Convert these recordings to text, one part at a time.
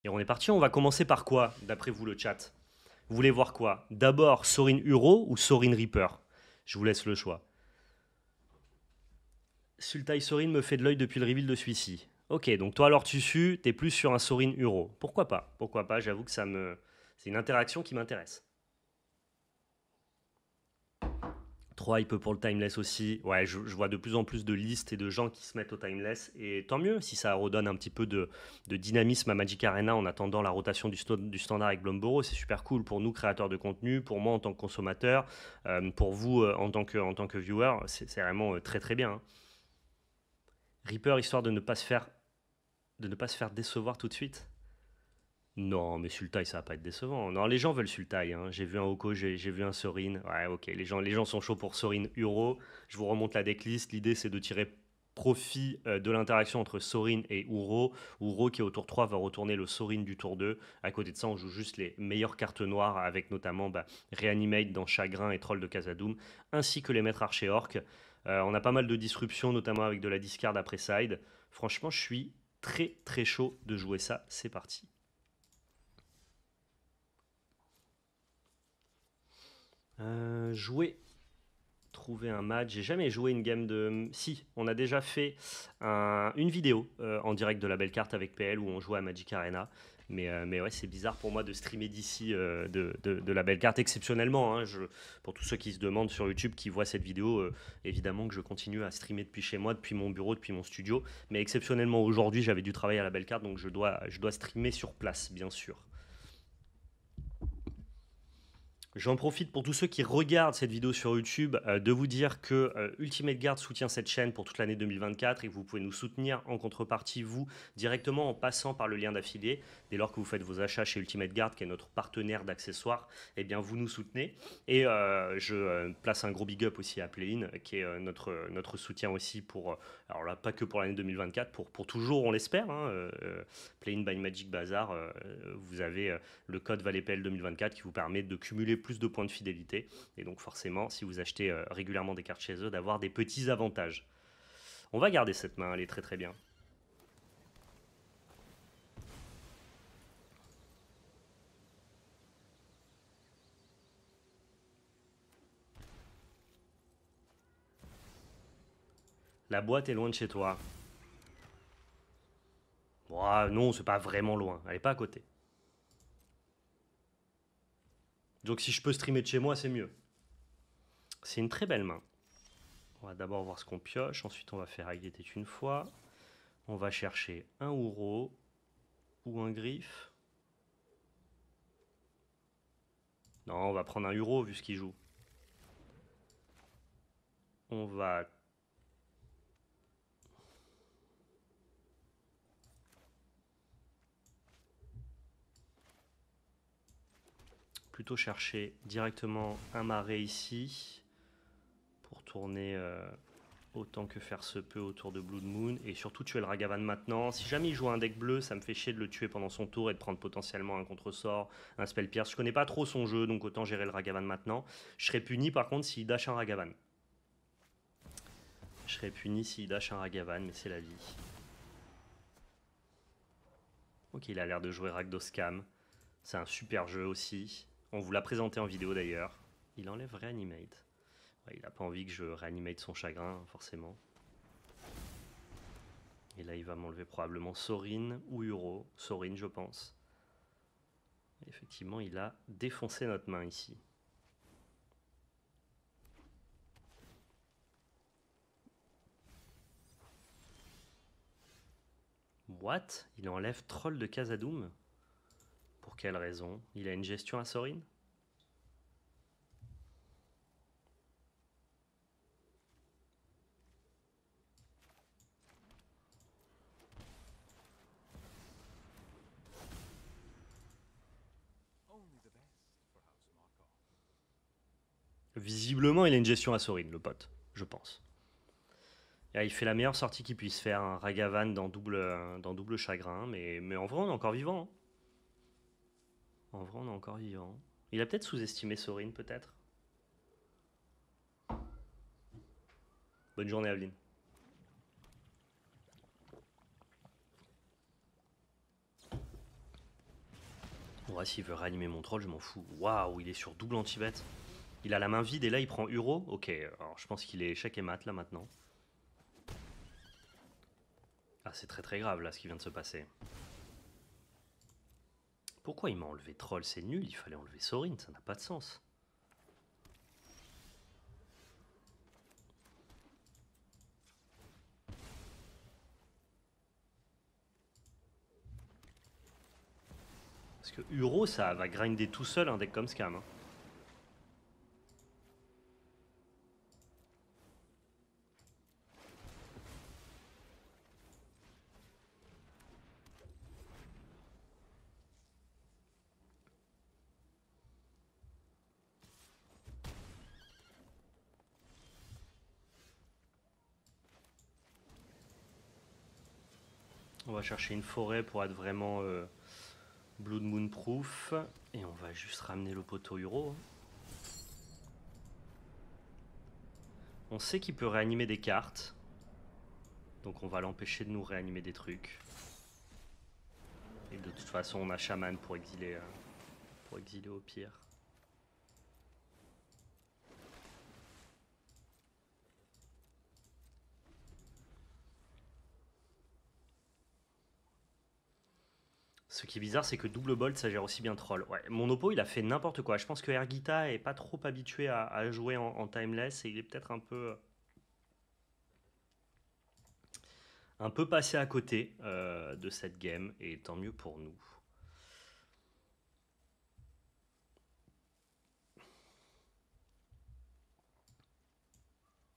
Et on est parti, on va commencer par quoi, d'après vous le chat? Vous voulez voir quoi? D'abord Sorin Uro ou Sorin Reaper? Je vous laisse le choix. Sultai Sorin me fait de l'œil depuis le reveal de celui-ci. Ok, donc toi alors tu t'es plus sur un Sorin Uro. Pourquoi pas? Pourquoi pas? J'avoue que ça me... C'est une interaction qui m'intéresse. Trop hype pour le timeless aussi. Ouais, je vois de plus en plus de listes et de gens qui se mettent au timeless. Et tant mieux si ça redonne un petit peu de dynamisme à Magic Arena en attendant la rotation du standard avec Blomboro. C'est super cool pour nous, créateurs de contenu, pour moi en tant que consommateur, pour vous en tant que viewer. C'est vraiment très très bien, hein. Reaper, histoire de ne pas se faire décevoir tout de suite. Non, mais Sultai, ça va pas être décevant. Non, les gens veulent Sultai, hein. J'ai vu un Oko, j'ai vu un Sorin. Ouais, ok, les gens sont chauds pour Sorin Uro. Je vous remonte la decklist. L'idée, c'est de tirer profit de l'interaction entre Sorin et Uro. Uro, qui est au tour 3, va retourner le Sorin du tour 2. À côté de ça, on joue juste les meilleures cartes noires, avec notamment Reanimate dans Chagrin et Troll de Khazad-dûm, ainsi que les maîtres archer-orc. On a pas mal de disruptions, notamment avec de la discard après side. Franchement, je suis très très chaud de jouer ça. C'est parti. Jouer, trouver un match. J'ai jamais joué une game de. Si, on a déjà fait une vidéo en direct de la belle carte avec PL où on jouait à Magic Arena. Mais ouais, c'est bizarre pour moi de streamer d'ici de la belle carte exceptionnellement, hein. Pour tous ceux qui se demandent sur YouTube, qui voient cette vidéo, évidemment que je continue à streamer depuis chez moi, depuis mon bureau, depuis mon studio. Mais exceptionnellement aujourd'hui, j'avais du travail à la belle carte, donc je dois streamer sur place, bien sûr. J'en profite pour tous ceux qui regardent cette vidéo sur YouTube de vous dire que Ultimate Guard soutient cette chaîne pour toute l'année 2024 et que vous pouvez nous soutenir en contrepartie, vous, directement en passant par le lien d'affilié. Dès lors que vous faites vos achats chez Ultimate Guard, qui est notre partenaire d'accessoires, eh bien vous nous soutenez. Et je place un gros big up aussi à Playin, qui est notre soutien aussi pour, alors là, pas que pour l'année 2024, pour toujours, on l'espère, hein, Playin by Magic Bazaar, vous avez le code VALEPL 2024 qui vous permet de cumuler plus de points de fidélité. Et donc forcément, si vous achetez régulièrement des cartes chez eux, d'avoir des petits avantages. On va garder cette main, elle est très très bien. La boîte est loin de chez toi. Ouah, non, c'est pas vraiment loin, elle est pas à côté. Donc si je peux streamer de chez moi, c'est mieux. C'est une très belle main. On va d'abord voir ce qu'on pioche, ensuite on va faire Aïe était une fois. On va chercher un Ouro ou un Griffe. Non, on va prendre un Uro vu ce qu'il joue. On va plutôt chercher directement un marais ici pour tourner autant que faire se peut autour de Blood Moon et surtout tuer le Ragavan maintenant. Si jamais il joue un deck bleu, ça me fait chier de le tuer pendant son tour et de prendre potentiellement un contre-sort, un spell pierce. Je connais pas trop son jeu, donc autant gérer le Ragavan maintenant. Je serais puni par contre s'il dash un Ragavan. Je serais puni s'il dash un Ragavan, mais c'est la vie. Ok, il a l'air de jouer Rakdos-Scam. C'est un super jeu aussi. On vous l'a présenté en vidéo d'ailleurs. Il enlève Reanimate. Ouais, il n'a pas envie que je réanimate son chagrin, forcément. Et là, il va m'enlever probablement Sorin ou Uro. Sorin, je pense. Et effectivement, il a défoncé notre main ici. What? Il enlève Troll de Khazad-dûm? Pour quelle raison? Il a une gestion à Sorin? Visiblement, il a une gestion à Sorin, le pote, je pense. Et là, il fait la meilleure sortie qu'il puisse faire, un Ragavan dans double chagrin, mais en vrai, on est encore vivant, hein. En vrai, on est encore vivant. Il a peut-être sous-estimé Sorin, peut-être. Bonne journée, Aveline. Moi, s'il veut réanimer mon troll, je m'en fous. Waouh, il est sur double anti-bet. Il a la main vide et là, il prend Uro. Ok, alors je pense qu'il est échec et mat là maintenant. Ah, c'est très très grave là ce qui vient de se passer. Pourquoi il m'a enlevé troll? C'est nul, il fallait enlever Sorin, ça n'a pas de sens. Parce que Uro, ça va grinder tout seul un deck comme Scam. Hein. On va chercher une forêt pour être vraiment Blood Moon proof. Et on va juste ramener le poteau Uro. Hein. On sait qu'il peut réanimer des cartes. Donc on va l'empêcher de nous réanimer des trucs. Et de toute façon on a Shaman pour exiler au pire. Ce qui est bizarre, c'est que double bolt, ça gère aussi bien troll. Ouais, mon oppo, il a fait n'importe quoi. Je pense que Ergita est pas trop habitué à jouer en timeless et il est peut-être un peu passé à côté de cette game et tant mieux pour nous.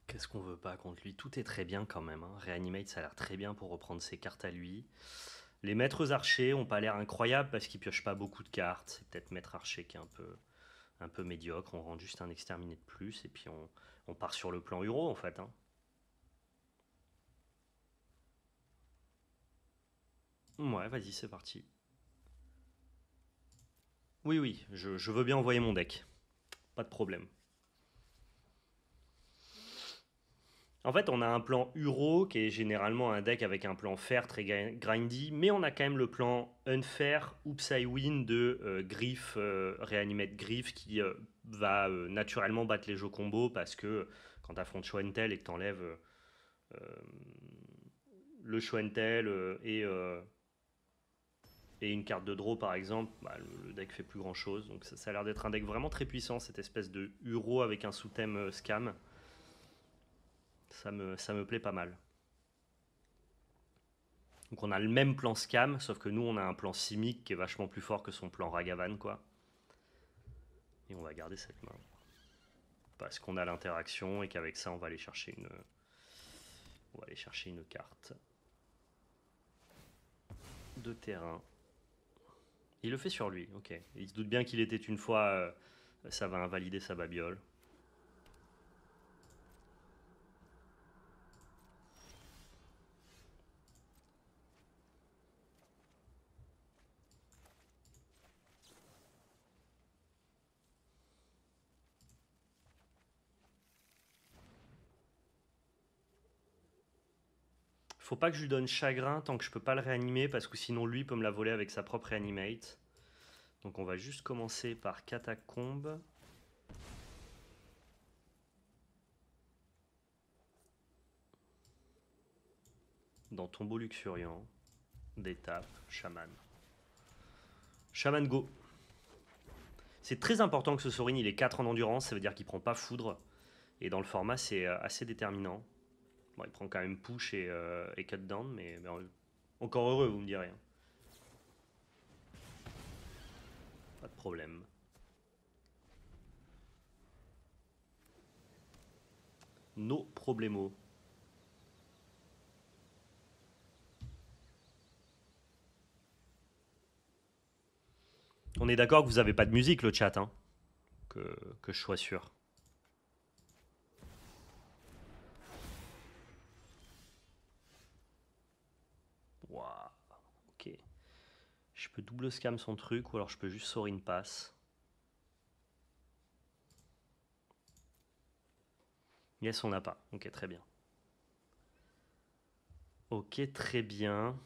Qu'est-ce qu'on veut pas contre lui? Tout est très bien quand même. Hein. Reanimate, ça a l'air très bien pour reprendre ses cartes à lui. Les maîtres archers ont pas l'air incroyables parce qu'ils piochent pas beaucoup de cartes. C'est peut-être maître archer qui est un peu médiocre. On rend juste un exterminé de plus et puis on part sur le plan Uro en fait. Hein. Ouais, vas-y, c'est parti. Oui, oui, je veux bien envoyer mon deck. Pas de problème. En fait, on a un plan Uro qui est généralement un deck avec un plan fair très grindy, mais on a quand même le plan unfair, Oops I Win de Griff, Reanimate Griff qui va naturellement battre les jeux combo parce que quand tu affrontes Shoentel et que tu enlèves le Shoentel et une carte de draw par exemple, bah, le deck fait plus grand chose. Donc ça a l'air d'être un deck vraiment très puissant, cette espèce de Uro avec un sous-thème scam. Ça me plaît pas mal. Donc on a le même plan scam, sauf que nous on a un plan simic qui est vachement plus fort que son plan Ragavan quoi. Et on va garder cette main. Parce qu'on a l'interaction et qu'avec ça on va aller chercher une carte de terrain. Il le fait sur lui, ok. Il se doute bien qu'il était une fois, ça va invalider sa babiole. Faut pas que je lui donne chagrin tant que je peux pas le réanimer parce que sinon lui peut me la voler avec sa propre reanimate. Donc on va juste commencer par Catacombe. Dans Tombeau Luxuriant, d'étape, Shaman. Shaman Go. C'est très important que ce Sorin il ait 4 en endurance, ça veut dire qu'il prend pas foudre. Et dans le format c'est assez déterminant. Bon, il prend quand même push et cut down, mais encore heureux vous me direz. Hein. Pas de problème. No problemo. On est d'accord que vous avez pas de musique le chat, hein, que je sois sûr. Waouh, ok. Je peux double scam son truc ou alors je peux juste Sorin pass. Yes, on n'a pas. Ok, très bien. Ok, très bien.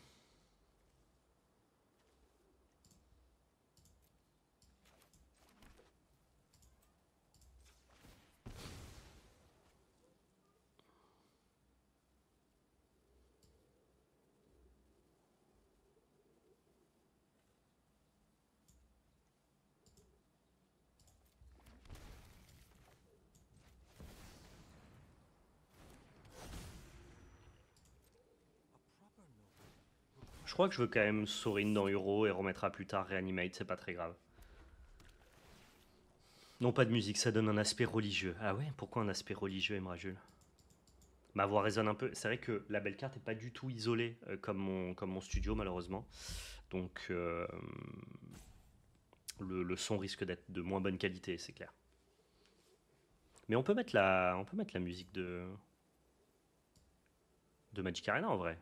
crois que je veux quand même Sorin dans Uro et remettra plus tard Reanimate, c'est pas très grave. Non, pas de musique, ça donne un aspect religieux. Ah ouais, pourquoi un aspect religieux, Emrajul? Ma voix résonne un peu. C'est vrai que la belle carte n'est pas du tout isolée comme mon studio, malheureusement. Donc, le son risque d'être de moins bonne qualité, c'est clair. Mais on peut mettre la musique de Magic Arena en vrai.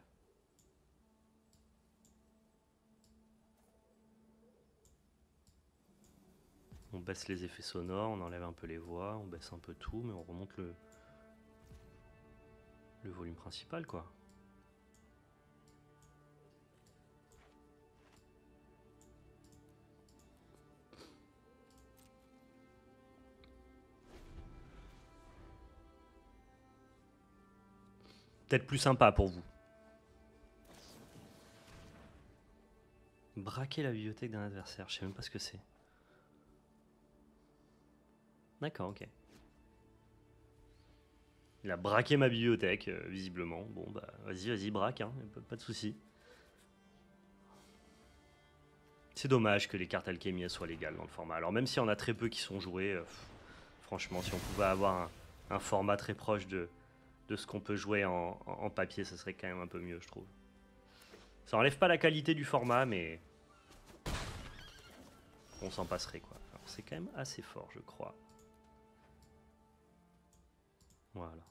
On baisse les effets sonores, on enlève un peu les voix, on baisse un peu tout, mais on remonte le volume principal, quoi. Peut-être plus sympa pour vous. Braquer la bibliothèque d'un adversaire, je sais même pas ce que c'est. D'accord, ok. Il a braqué ma bibliothèque, visiblement. Bon, bah, vas-y, braque, hein, pas de souci. C'est dommage que les cartes alchimie soient légales dans le format. Alors, même s'il y en a très peu qui sont jouées, franchement, si on pouvait avoir un format très proche de ce qu'on peut jouer en papier, ça serait quand même un peu mieux, je trouve. Ça enlève pas la qualité du format, mais on s'en passerait, quoi. Alors, c'est quand même assez fort, je crois. Voilà.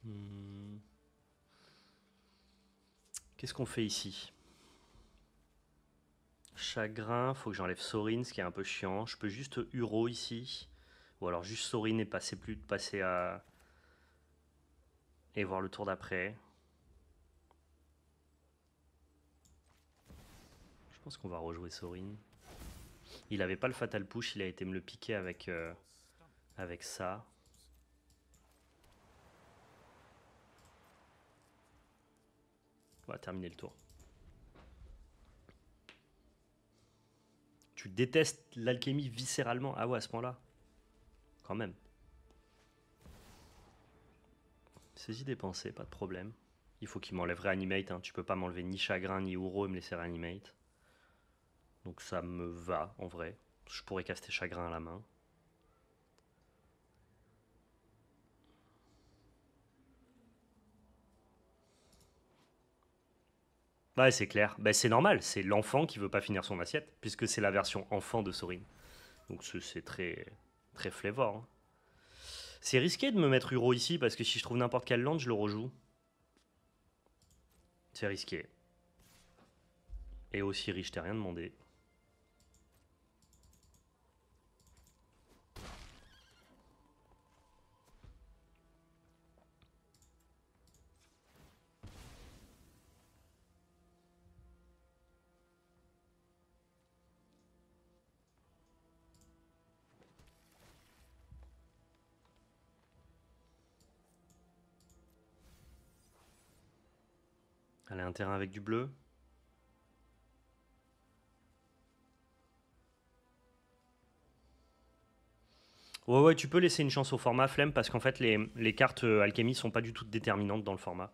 Hmm. Qu'est-ce qu'on fait ici? Chagrin, faut que j'enlève Sorin, ce qui est un peu chiant. Je peux juste Uro ici. Ou alors juste Sorin et passer à. Et voir le tour d'après. Je pense qu'on va rejouer Sorin. Il avait pas le Fatal Push, il a été me le piquer avec ça. On va terminer le tour. Tu détestes l'alchimie viscéralement? Ah ouais, à ce point-là. Quand même. Saisis des pensées, pas de problème. Il faut qu'il m'enlève Reanimate. Hein. Tu peux pas m'enlever ni Chagrin ni Uro et me laisser Reanimate. Donc ça me va en vrai. Je pourrais caster Chagrin à la main. Ouais, c'est clair. Ben, c'est normal. C'est l'enfant qui veut pas finir son assiette, puisque c'est la version enfant de Sorin. Donc c'est très, très flavor. Hein. C'est risqué de me mettre Uro ici, parce que si je trouve n'importe quel land, je le rejoue. C'est risqué. Et aussi riche, t'ai rien demandé. Elle a un terrain avec du bleu. Ouais, tu peux laisser une chance au format flemme parce qu'en fait, les cartes alchimie sont pas du tout déterminantes dans le format.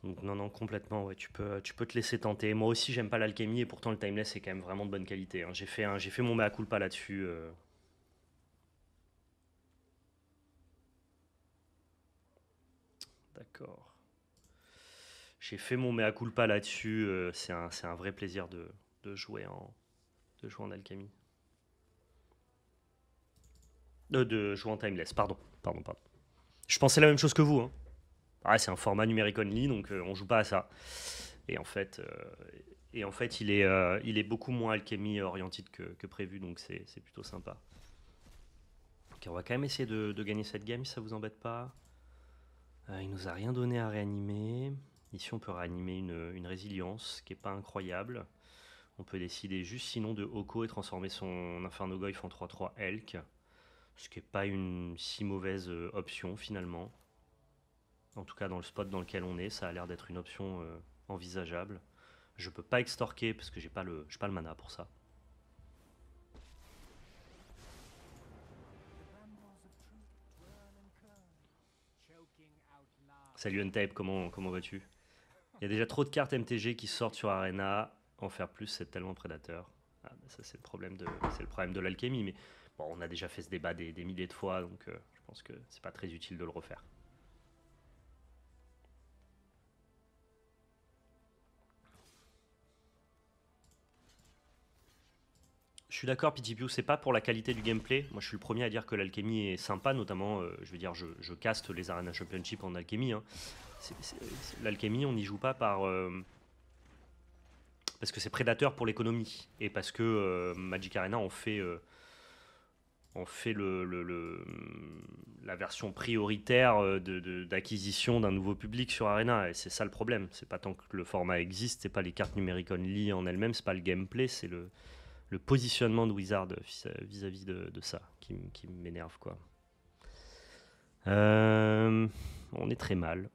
Donc, non, complètement, ouais, tu peux te laisser tenter. Moi aussi, j'aime pas l'alchimie et pourtant, le timeless est quand même vraiment de bonne qualité. Hein. J'ai fait mon mea culpa là-dessus. D'accord. J'ai fait mon mea culpa là-dessus. C'est un vrai plaisir de jouer en alchimie. De jouer en timeless, pardon. Je pensais la même chose que vous. Hein. Ah, c'est un format numérique only, donc on joue pas à ça. Et en fait, il est beaucoup moins alchimie oriented que prévu, donc c'est plutôt sympa. Ok, on va quand même essayer de gagner cette game si ça vous embête pas. Il nous a rien donné à réanimer. Ici, on peut réanimer une résilience qui est pas incroyable. On peut décider juste sinon de Oko et transformer son Inferno Goyf en 3-3 Elk. Ce qui n'est pas une si mauvaise option finalement. En tout cas dans le spot dans lequel on est, ça a l'air d'être une option envisageable. Je peux pas extorquer parce que j'ai pas le mana pour ça. Salut Untape, comment vas-tu? Il y a déjà trop de cartes MTG qui sortent sur Arena. En faire plus, c'est tellement prédateur. Ah, bah ça, c'est le problème de l'alchimie. Mais bon, on a déjà fait ce débat des milliers de fois, donc je pense que c'est pas très utile de le refaire. Je suis d'accord, PTPU, c'est pas pour la qualité du gameplay. Moi, je suis le premier à dire que l'alchimie est sympa, notamment, je veux dire, je caste les Arena Championship en alchimie. Hein. L'alchimie, on n'y joue pas parce que c'est prédateur pour l'économie et parce que Magic Arena on fait la version prioritaire d'acquisition d'un nouveau public sur Arena. Et c'est ça le problème. C'est pas tant que le format existe, c'est pas les cartes numériques only en elles-mêmes, c'est pas le gameplay, c'est le positionnement de Wizard vis-à-vis de ça qui m'énerve, quoi. On est très mal.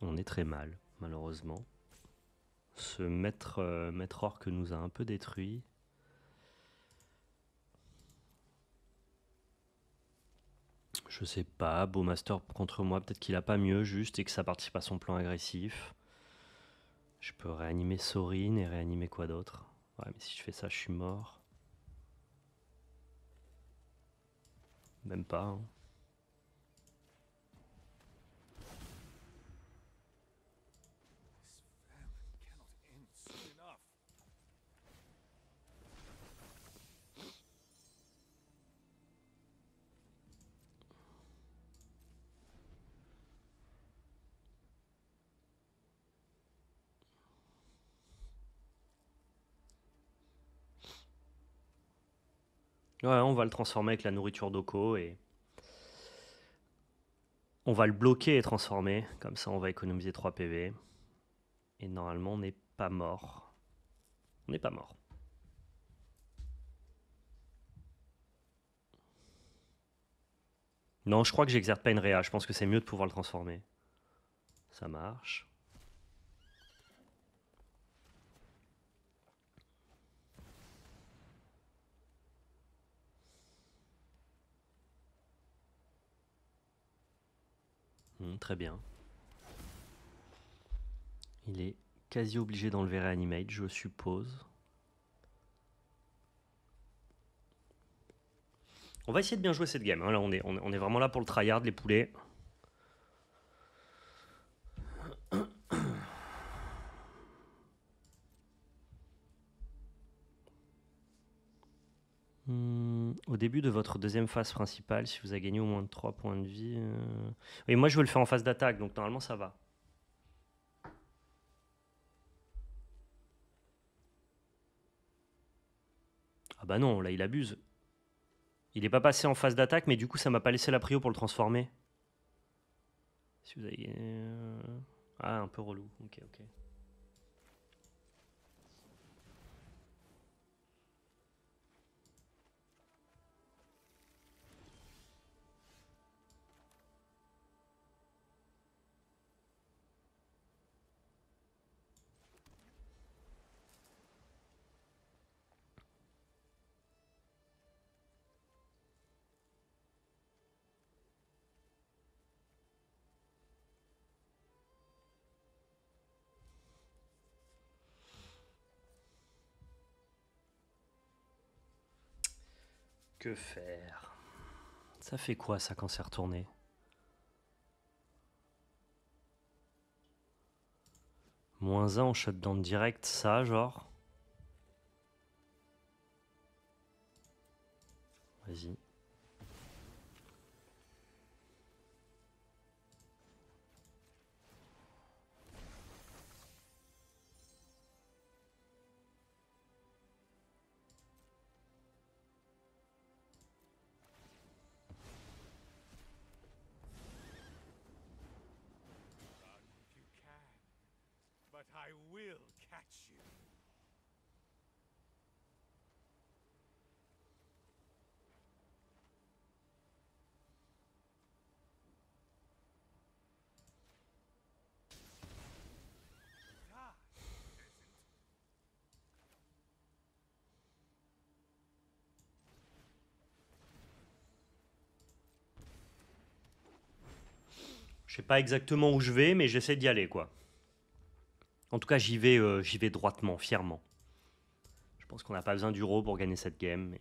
On est très mal, malheureusement. Ce maître orc nous a un peu détruit. Je sais pas, Bowmaster contre moi, peut-être qu'il a pas mieux juste et que ça participe à son plan agressif. Je peux réanimer Sorin et réanimer quoi d'autre? Ouais, mais si je fais ça, je suis mort. Même pas. Hein. Ouais, on va le transformer avec la nourriture d'Oko et on va le bloquer et transformer. Comme ça, on va économiser 3 PV. Et normalement, on n'est pas mort. On n'est pas mort. Non, je crois que j'exerce pas une réa. Je pense que c'est mieux de pouvoir le transformer. Ça marche. Très bien. Il est quasi obligé d'enlever Reanimate, je suppose. On va essayer de bien jouer cette game. Hein. Là, on est vraiment là pour le tryhard, les poulets. Au début de votre deuxième phase principale, si vous avez gagné au moins de 3 points de vie... Oui, moi je veux le faire en phase d'attaque, donc normalement ça va. Ah bah non, là il abuse. Il n'est pas passé en phase d'attaque, mais du coup ça m'a pas laissé la prio pour le transformer. Si vous avez gagné... Ah, un peu relou. Ok, ok. Que faire? Ça fait quoi ça quand c'est retourné? -1 en shutdown direct, ça genre? Vas-y. But I will catch you. sais pas exactement où je vais, mais j'essaie d'y aller, quoi. En tout cas, j'y vais droitement, fièrement. Je pense qu'on n'a pas besoin d'Uro pour gagner cette game. Mais...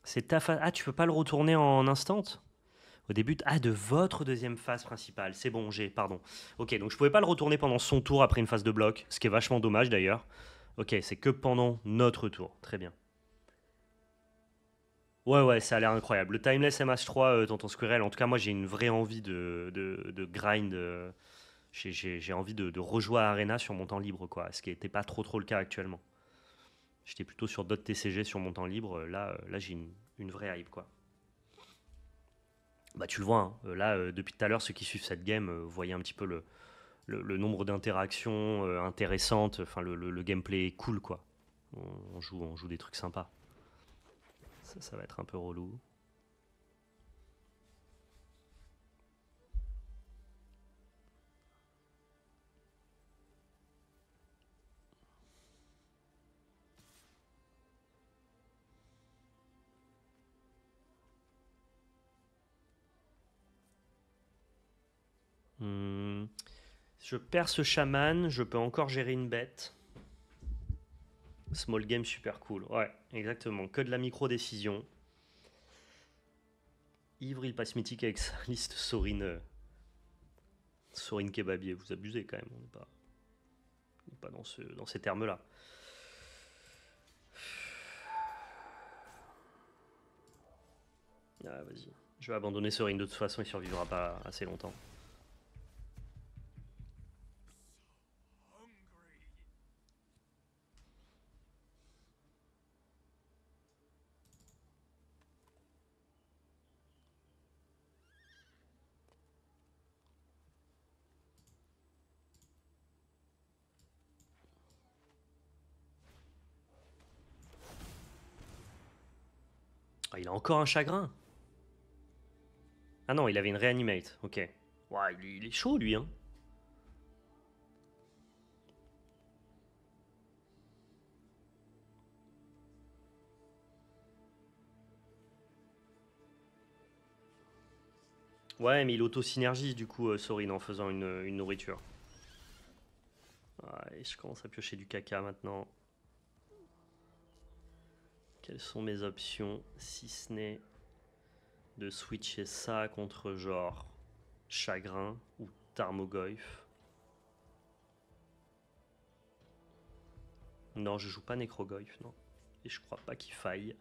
C'est ta phase. Ah, tu peux pas le retourner en instant? Au début de votre deuxième phase principale. C'est bon, pardon. Ok, donc je pouvais pas le retourner pendant son tour après une phase de bloc, ce qui est vachement dommage d'ailleurs. Ok, c'est que pendant notre tour. Très bien. Ouais, ouais, ça a l'air incroyable. Le Timeless MH3, Tonton Squirrel, en tout cas, moi j'ai une vraie envie de grind. J'ai envie de rejouer à Arena sur mon temps libre, quoi. Ce qui n'était pas trop le cas actuellement. J'étais plutôt sur d'autres TCG sur mon temps libre. Là j'ai une vraie hype, quoi. Bah, tu le vois, hein. Là, depuis tout à l'heure, ceux qui suivent cette game, vous voyez un petit peu le nombre d'interactions intéressantes. Enfin, le gameplay est cool, quoi. On joue des trucs sympas. Ça va être un peu relou. Hmm. Je perds ce chaman, je peux encore gérer une bête. Small game super cool. Ouais, exactement. Que de la micro-décision. Ivre, il passe mythique avec sa liste Sorin. Sorin Kebabier. Vous abusez quand même. On n'est pas dans ces termes-là. Ah, vas-y. Je vais abandonner Sorin. De toute façon, il survivra pas assez longtemps. Ah, il a encore un chagrin. Ah non, il avait une réanimate. Ok. Ouais, il est chaud, lui, hein. Ouais, mais il auto-synergise, du coup, Sorin, en faisant une nourriture. Ouais, je commence à piocher du caca maintenant. Quelles sont mes options, si ce n'est de switcher ça contre genre Chagrin ou Tarmogoyf? Non, je joue pas Necrogoyf, non. Et je crois pas qu'il faille.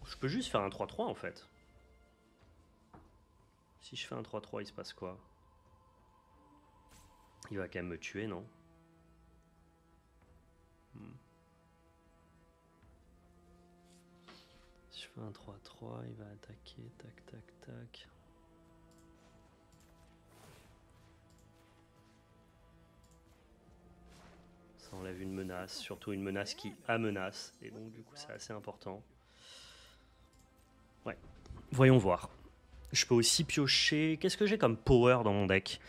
Je peux juste faire un 3-3 en fait. Si je fais un 3-3, il se passe quoi? Il va quand même me tuer, non? Si je fais un 3-3, il va attaquer, tac, tac, tac. Ça enlève une menace, surtout une menace qui amenace, et donc du coup c'est assez important. Ouais, voyons voir. Je peux aussi piocher... Qu'est-ce que j'ai comme power dans mon deck?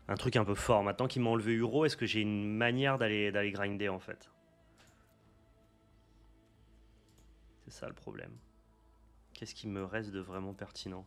Un truc un peu fort. Maintenant qu'il m'a enlevé Uro, est-ce que j'ai une manière d'aller grinder en fait? C'est ça le problème. Qu'est-ce qui me reste de vraiment pertinent?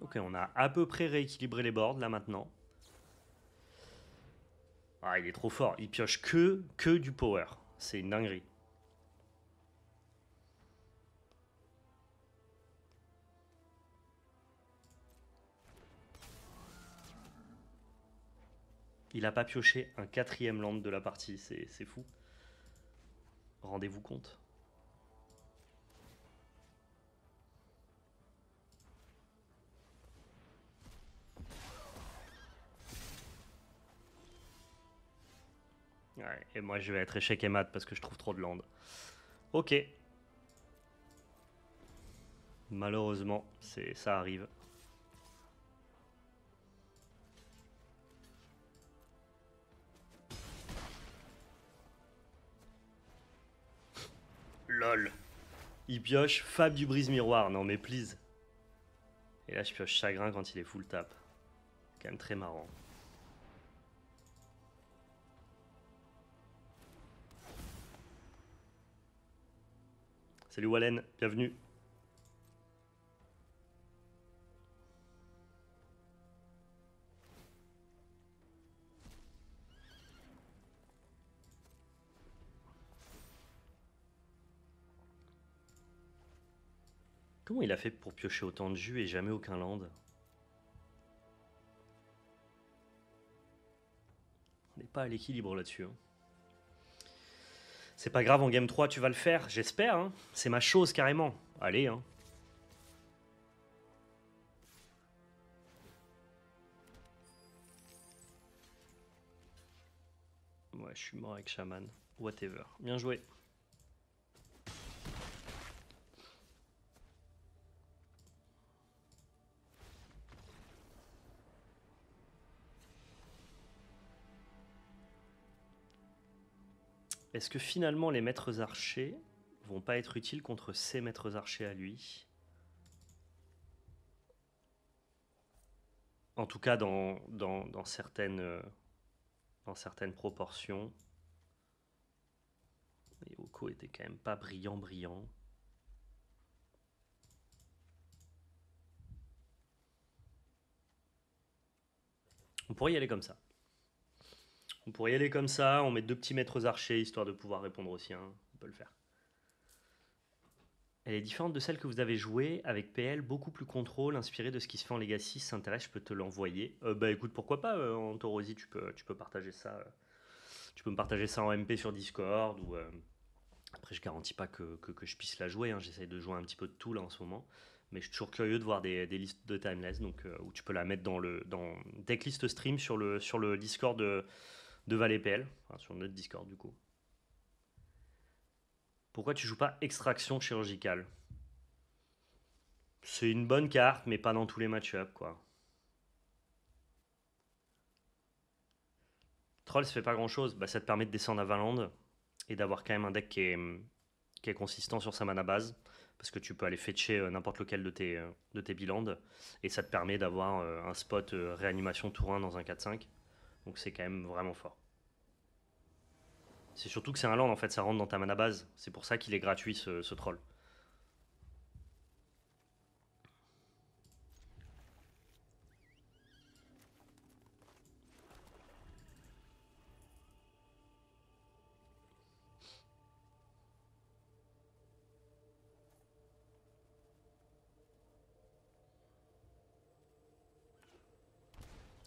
Ok, on a à peu près rééquilibré les boards là maintenant. Ah, il est trop fort. Il pioche que du power. C'est une dinguerie. Il a pas pioché un quatrième land de la partie. C'est fou. Rendez-vous compte. Et moi, je vais être échec et mat parce que je trouve trop de land. Ok. Malheureusement, ça arrive. LOL. Il pioche Fab du brise-miroir. Non mais please. Et là, je pioche Chagrin quand il est full tap. Quand même très marrant. Salut Wallen, bienvenue. Comment il a fait pour piocher autant de jus et jamais aucun land? On n'est pas à l'équilibre là-dessus. Hein. C'est pas grave, en game 3 tu vas le faire, j'espère. Hein. C'est ma chose carrément. Allez. Hein. Ouais, je suis mort avec Shaman. Whatever. Bien joué. Est-ce que finalement les maîtres archers vont pas être utiles contre ces maîtres archers à lui? En tout cas dans certaines proportions. Et Oko était quand même pas brillant. On pourrait y aller comme ça. On met 2 petits maîtres archers histoire de pouvoir répondre aussi. Hein. On peut le faire. Elle est différente de celle que vous avez jouée avec PL, beaucoup plus contrôle, inspirée de ce qui se fait en Legacy. Si ça t'intéresse, je peux te l'envoyer. Bah écoute, pourquoi pas, en Taurosi, tu peux partager ça. Tu peux me partager ça en MP sur Discord ou. Après, je garantis pas que je puisse la jouer. Hein. J'essaye de jouer un petit peu de tout là en ce moment. Mais je suis toujours curieux de voir des listes de Timeless, donc où tu peux la mettre dans Decklist Stream sur le Discord de Valet PL, enfin, sur notre Discord du coup. Pourquoi tu joues pas Extraction Chirurgicale? C'est une bonne carte, mais pas dans tous les match-ups, quoi. Troll, ça fait pas grand-chose. Bah, ça te permet de descendre à Vinland et d'avoir quand même un deck qui est consistant sur sa mana base. Parce que tu peux aller fetcher n'importe lequel de tes bilands. Et ça te permet d'avoir un spot réanimation tour 1 dans un 4-5. Donc c'est quand même vraiment fort. C'est surtout que c'est un land, en fait, ça rentre dans ta mana base. C'est pour ça qu'il est gratuit, ce troll.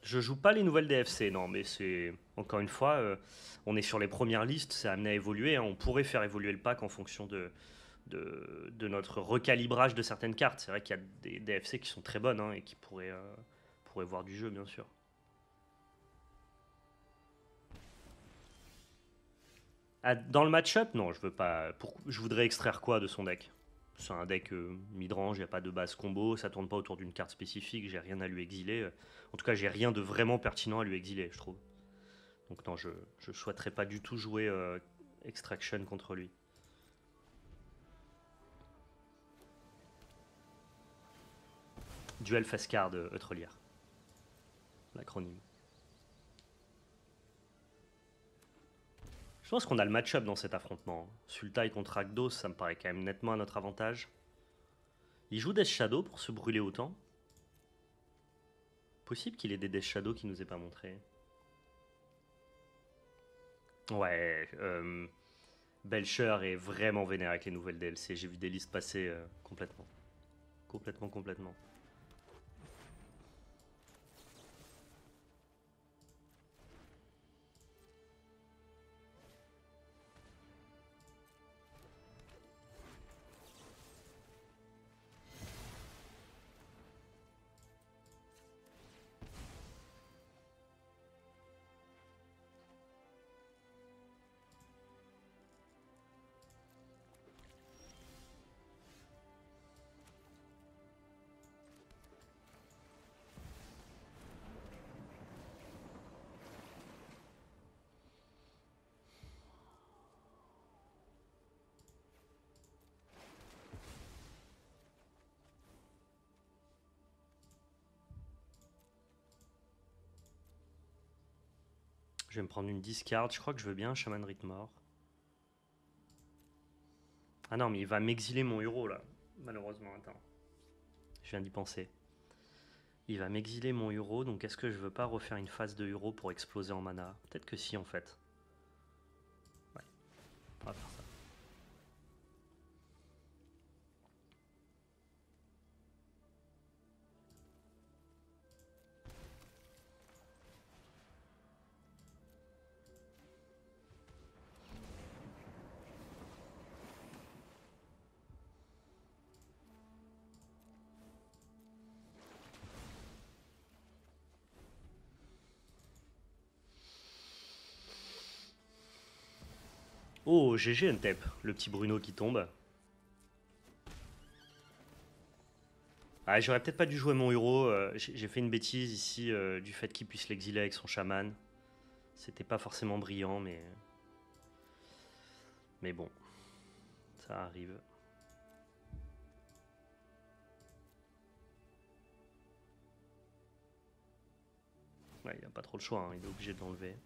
Je joue pas les nouvelles DFC, non, mais c'est. Encore une fois, on est sur les premières listes, c'est amené à évoluer. Hein. On pourrait faire évoluer le pack en fonction de notre recalibrage de certaines cartes. C'est vrai qu'il y a des DFC qui sont très bonnes hein, et qui pourraient voir du jeu, bien sûr. Ah, dans le match-up, non, je veux pas. Je voudrais extraire quoi de son deck? C'est un deck mid-range, il n'y a pas de base combo, ça tourne pas autour d'une carte spécifique, j'ai rien à lui exiler. En tout cas, j'ai rien de vraiment pertinent à lui exiler, je trouve. Donc non, je ne souhaiterais pas du tout jouer Extraction contre lui. Duel Fescard Eutrelier. L'acronyme. Je pense qu'on a le match-up dans cet affrontement. Sultai contre Rakdos, ça me paraît quand même nettement à notre avantage. Il joue Death Shadow pour se brûler autant. Possible qu'il ait des Death Shadow qui nous aient pas montré. Ouais, Belcher est vraiment vénère avec les nouvelles DLC. J'ai vu des listes passer complètement. Complètement. Je vais me prendre une discard. Je crois que je veux bien un Shaman Rhythmor. Ah non, mais il va m'exiler mon Uro là. Malheureusement, attends. Je viens d'y penser. Il va m'exiler mon Uro, donc est-ce que je veux pas refaire une phase de Uro pour exploser en mana? Peut-être que si en fait. Ouais, on va faire ça. Oh, GG Ntep, le petit Bruno qui tombe. Ah, j'aurais peut-être pas dû jouer mon Uro. J'ai fait une bêtise ici du fait qu'il puisse l'exiler avec son chaman. C'était pas forcément brillant, mais bon, ça arrive. Ouais, il a pas trop le choix, hein, il est obligé de l'enlever.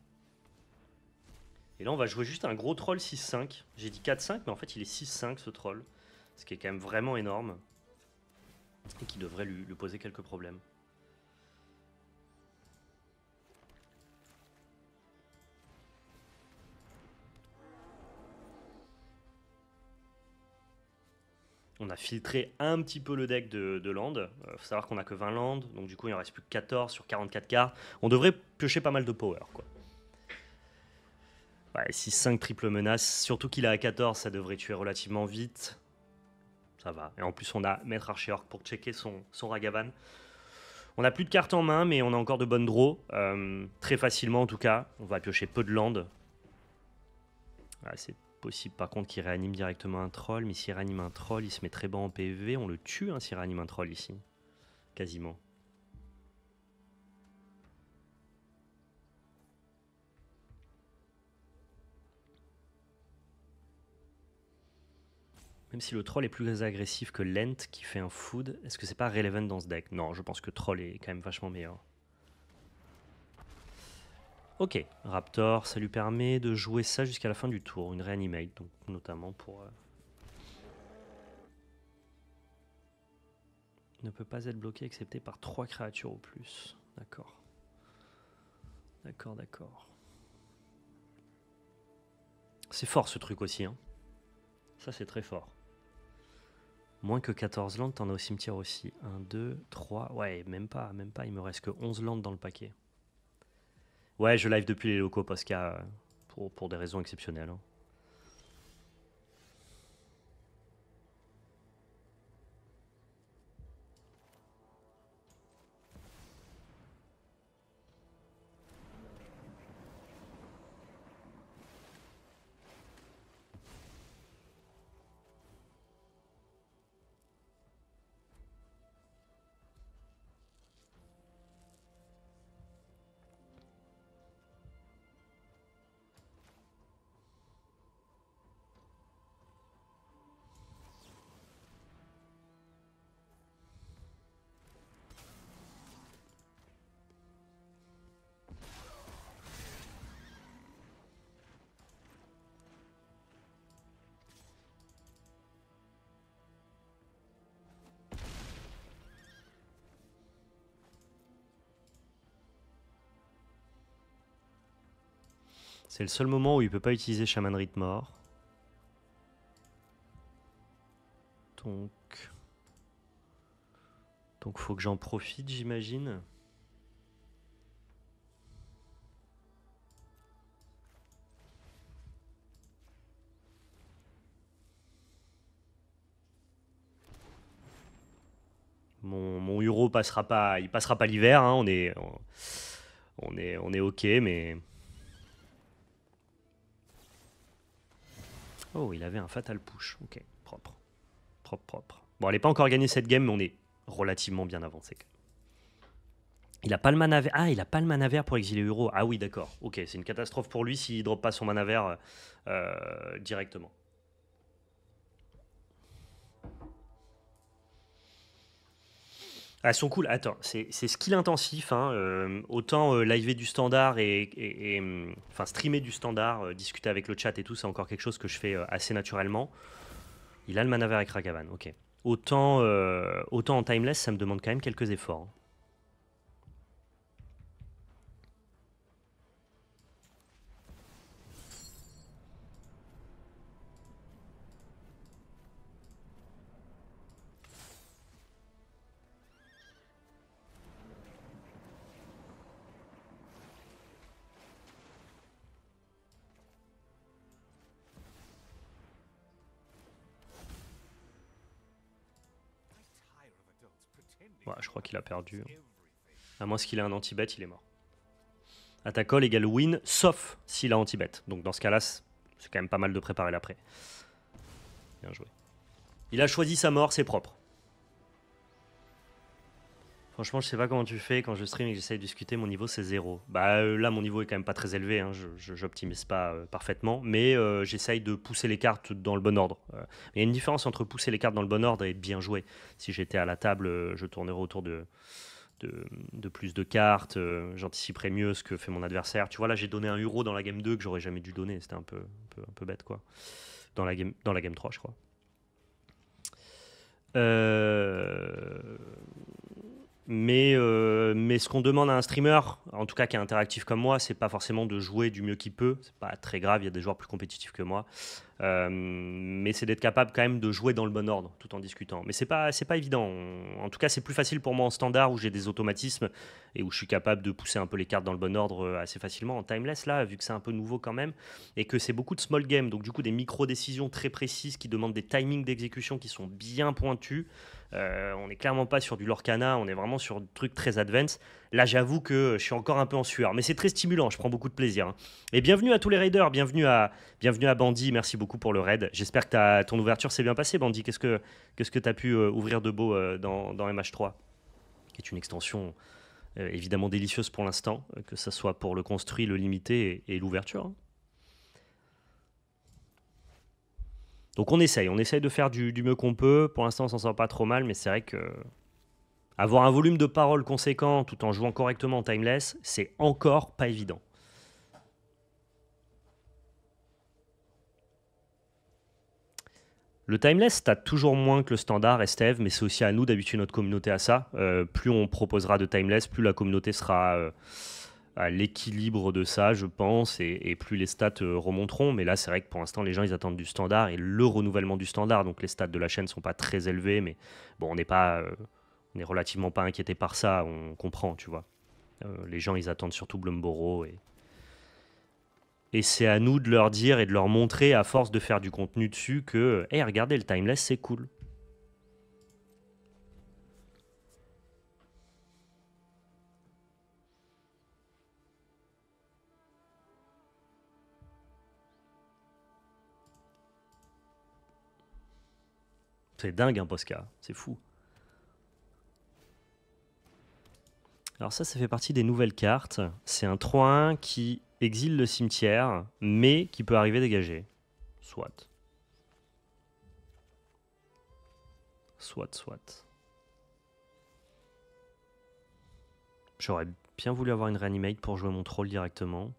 Et là, on va jouer juste un gros troll 6-5. J'ai dit 4-5, mais en fait, il est 6-5 ce troll. Ce qui est quand même vraiment énorme. Et qui devrait lui poser quelques problèmes. On a filtré un petit peu le deck de land. Faut savoir qu'on a que 20 lands, donc du coup il en reste plus que 14 sur 44 cartes. On devrait piocher pas mal de power, quoi. Ouais, 6-5 triple menace, surtout qu'il est à 14, ça devrait tuer relativement vite. Ça va. Et en plus on a Maître Archéorc pour checker son Ragavan. On a plus de cartes en main, mais on a encore de bonnes draws. Très facilement en tout cas. On va piocher peu de land. Ouais, c'est possible par contre qu'il réanime directement un troll, mais s'il réanime un troll, il se met très bas en PV, on le tue hein, s'il réanime un troll ici. Quasiment. Même si le troll est plus agressif que Lent qui fait un food, est-ce que c'est pas relevant dans ce deck? Non, je pense que troll est quand même vachement meilleur. Ok, Raptor, ça lui permet de jouer ça jusqu'à la fin du tour, une réanimate, donc notamment pour... Ne peut pas être bloqué excepté par 3 créatures au plus. D'accord. D'accord, d'accord. C'est fort ce truc aussi, hein. Ça c'est très fort. Moins que 14 landes, t'en as au cimetière aussi. 1, 2, 3. Ouais, même pas. Il me reste que 11 landes dans le paquet. Ouais, je live depuis les locaux Posca pour des raisons exceptionnelles. Hein. C'est le seul moment où il peut pas utiliser Shaman Rhythmor. Donc faut que j'en profite, j'imagine. Mon Uro passera pas l'hiver. Hein, on est ok, mais... Oh, il avait un fatal push. Ok, propre. Propre. Bon, elle n'est pas encore gagnée cette game, mais on est relativement bien avancé. Il a pas le mana vert. Ah, il a pas le mana vert pour exiler Uro. Ah oui, d'accord. Ok, c'est une catastrophe pour lui s'il drop pas son mana vert directement. Elles sont cool. Attends, c'est skill intensif, hein, autant liver du standard enfin streamer du standard, discuter avec le chat et tout, c'est encore quelque chose que je fais assez naturellement. Il a le mana vert avec Ragavan, ok. Autant en timeless, ça me demande quand même quelques efforts, hein. Ouais, je crois qu'il a perdu. À moins qu'il ait un anti-bet, il est mort. Attack call égale win, sauf s'il a anti-bet. Donc dans ce cas-là, c'est quand même pas mal de préparer l'après. Bien joué. Il a choisi sa mort, c'est propre. Franchement, je sais pas comment tu fais quand je stream et que j'essaye de discuter, mon niveau c'est 0. Bah là, mon niveau est quand même pas très élevé, hein, j'optimise pas parfaitement, mais j'essaye de pousser les cartes dans le bon ordre. Il y a une différence entre pousser les cartes dans le bon ordre et bien jouer. Si j'étais à la table, je tournerais autour de plus de cartes, j'anticiperais mieux ce que fait mon adversaire. Tu vois, là j'ai donné un euro dans la game 2 que j'aurais jamais dû donner, c'était un peu bête quoi. Dans la game 3, je crois. Mais ce qu'on demande à un streamer, en tout cas qui est interactif comme moi, c'est pas forcément de jouer du mieux qu'il peut. C'est pas très grave, il y a des joueurs plus compétitifs que moi. Mais c'est d'être capable quand même de jouer dans le bon ordre tout en discutant. Mais c'est pas évident. En tout cas, c'est plus facile pour moi en standard où j'ai des automatismes et où je suis capable de pousser un peu les cartes dans le bon ordre assez facilement. En timeless, là, vu que c'est un peu nouveau quand même et que c'est beaucoup de small game, donc du coup des micro-décisions très précises qui demandent des timings d'exécution qui sont bien pointus. On n'est clairement pas sur du Lorcana, on est vraiment sur des trucs très advanced. Là, j'avoue que je suis encore un peu en sueur, mais c'est très stimulant, je prends beaucoup de plaisir, hein. Et bienvenue à tous les raiders, bienvenue à Bandy, merci beaucoup pour le raid. J'espère que ton ouverture s'est bien passée, Bandy. Qu'est-ce que tu as pu ouvrir de beau dans MH3, qui est une extension évidemment délicieuse pour l'instant, que ce soit pour le construit, le limité et l'ouverture, hein. Donc on essaye de faire du mieux qu'on peut. Pour l'instant, on s'en sort pas trop mal, mais c'est vrai que avoir un volume de parole conséquent tout en jouant correctement en timeless, c'est encore pas évident. Le timeless, t'as toujours moins que le standard, Estève, mais c'est aussi à nous d'habituer notre communauté à ça. Plus on proposera de timeless, plus la communauté sera à l'équilibre de ça, je pense, et plus les stats remonteront. Mais là, c'est vrai que pour l'instant, les gens, ils attendent du standard et le renouvellement du standard. Donc les stats de la chaîne sont pas très élevés, mais bon, on est relativement pas inquiété par ça, on comprend, tu vois. Les gens, ils attendent surtout Blumboro et c'est à nous de leur dire et de leur montrer, à force de faire du contenu dessus, que hey, regardez, le timeless, c'est cool. C'est dingue, un Posca, c'est fou. Alors ça fait partie des nouvelles cartes. C'est un 3-1 qui exile le cimetière, mais qui peut arriver dégagé. Soit. J'aurais bien voulu avoir une reanimate pour jouer mon troll directement.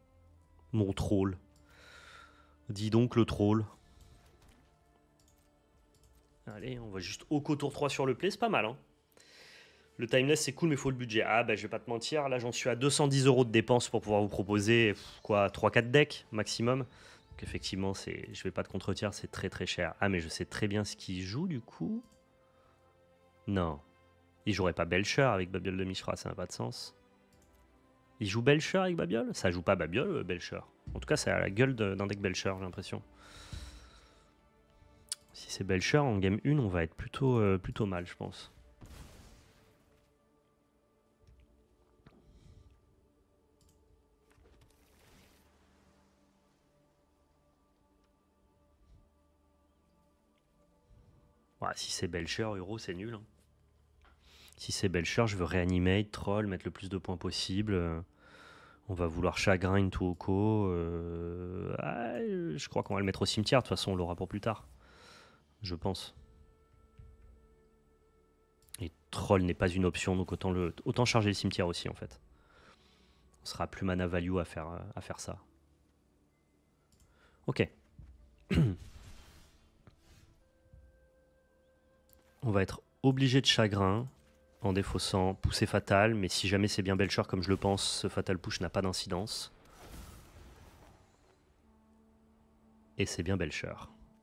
Mon troll. Dis donc le troll. Allez, on va juste au tour 3 sur le play, c'est pas mal, hein. Le timeless c'est cool, mais il faut le budget. Ah bah je vais pas te mentir, là j'en suis à 210 € de dépenses pour pouvoir vous proposer quoi, 3-4 decks maximum. Donc effectivement, je vais pas te contredire, c'est très très cher. Ah mais je sais très bien ce qu'il joue du coup. Non, il jouerait pas Belcher avec Babiole de Mishra, ça n'a pas de sens. Il joue Belcher avec Babiole? Ça joue pas Babiole, Belcher. En tout cas, ça a la gueule d'un deck Belcher, j'ai l'impression. Si c'est Belcher en game 1, on va être plutôt mal, je pense. Ouais, si c'est Belcher, Euro, c'est nul, hein. Si c'est Belcher, je veux réanimate, troll, mettre le plus de points possible. On va vouloir chagrin tout au co. Je crois qu'on va le mettre au cimetière. De toute façon, on l'aura pour plus tard. Je pense. Et troll n'est pas une option, donc autant charger le cimetière aussi en fait. On sera plus mana value à faire ça. Ok. On va être obligé de chagrin en défaussant poussée fatale, mais si jamais c'est bien Belcher comme je le pense, ce fatal push n'a pas d'incidence. Et c'est bien Belcher.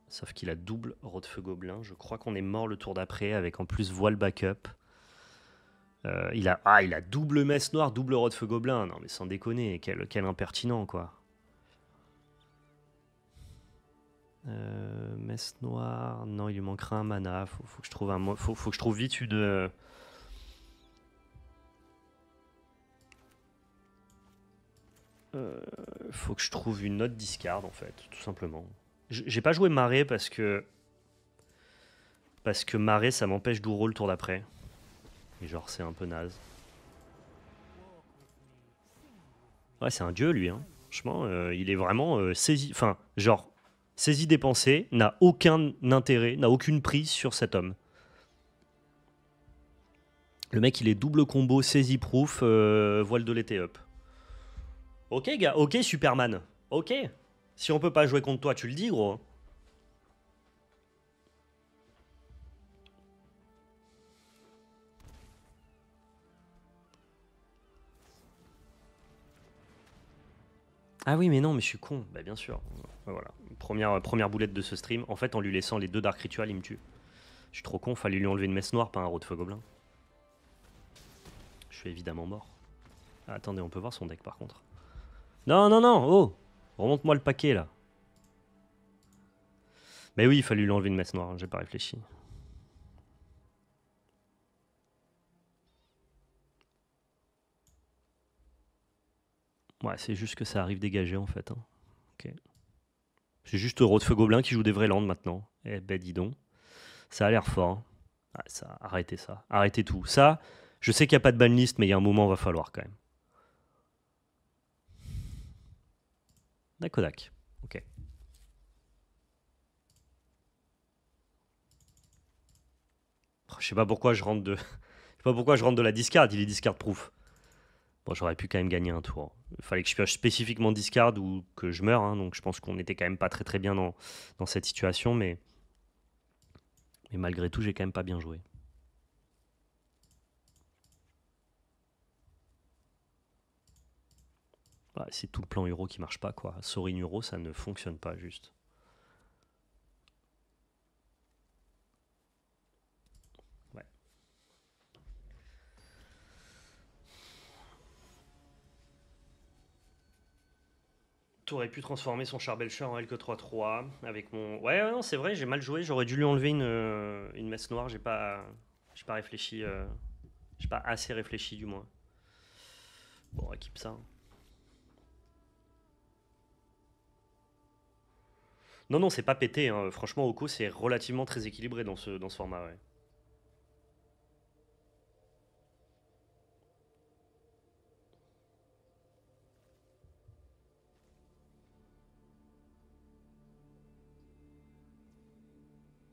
Sauf qu'il a double Rot-Feu Gobelin. Je crois qu'on est mort le tour d'après avec en plus voile backup. Il a double messe noire, double Rot-Feu Gobelin. Non mais sans déconner, quel impertinent quoi. Messe noire, non il lui manquera un mana. Faut que je trouve faut que je trouve vite une... faut que je trouve une autre discard en fait, tout simplement. J'ai pas joué marée parce que marée ça m'empêche d'ouro le tour d'après. Et genre c'est un peu naze. Ouais c'est un dieu lui hein. Franchement il est vraiment saisi, enfin genre saisi dépensé, n'a aucun intérêt, n'a aucune prise sur cet homme. Le mec il est double combo saisi proof, voile de l'été up. Ok gars, ok Superman, ok. Si on peut pas jouer contre toi tu le dis gros. Ah oui, mais non, mais je suis con. Bah bien sûr. Voilà. Première boulette de ce stream. En fait, en lui laissant les 2 Dark Ritual, il me tue. Je suis trop con, fallait lui enlever une messe noire, pas un Rot-Feu Gobelin. Je suis évidemment mort. Ah, attendez, on peut voir son deck par contre. Non, non, non, oh! Remonte-moi le paquet là. Mais oui, il fallait lui enlever une messe noire, j'ai pas réfléchi. Ouais, c'est juste que ça arrive dégagé en fait. Hein. Ok. C'est juste Rot-Feu Gobelin qui joue des vrais landes maintenant. Eh ben dis donc. Ça a l'air fort. Hein. Ah, ça, arrêtez ça. Arrêtez tout. Ça, je sais qu'il n'y a pas de banlist, mais il y a un moment, il va falloir quand même. Dakodak. Ok. Je sais pas pourquoi je rentre de... je sais pas pourquoi je rentre de la discard, il est discard proof. Bon, j'aurais pu quand même gagner un tour. Il fallait que je pioche spécifiquement discard ou que je meure, hein, donc je pense qu'on était quand même pas très très bien dans cette situation, mais malgré tout, j'ai quand même pas bien joué. Ouais, c'est tout le plan Euro qui marche pas, quoi. Sorin Euro, ça ne fonctionne pas, juste. Ouais. T'aurais pu transformer son Charbelcher en Elke 3-3 avec mon... Ouais, non, c'est vrai, j'ai mal joué. J'aurais dû lui enlever une messe noire. J'ai pas réfléchi. J'ai pas assez réfléchi, du moins. Bon, équipe ça. Hein. Non, non, c'est pas pété. Hein. Franchement, Oko, c'est relativement très équilibré dans ce format. Ouais.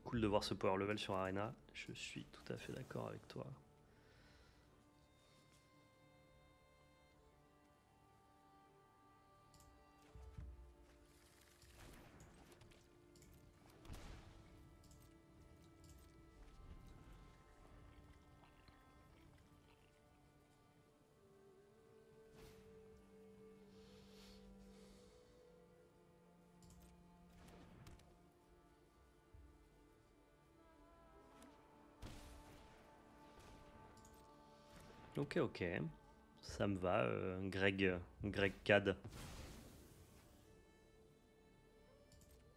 Cool de voir ce power level sur Arena. Je suis tout à fait d'accord avec toi. Ok, ok. Ça me va, Greg Cad.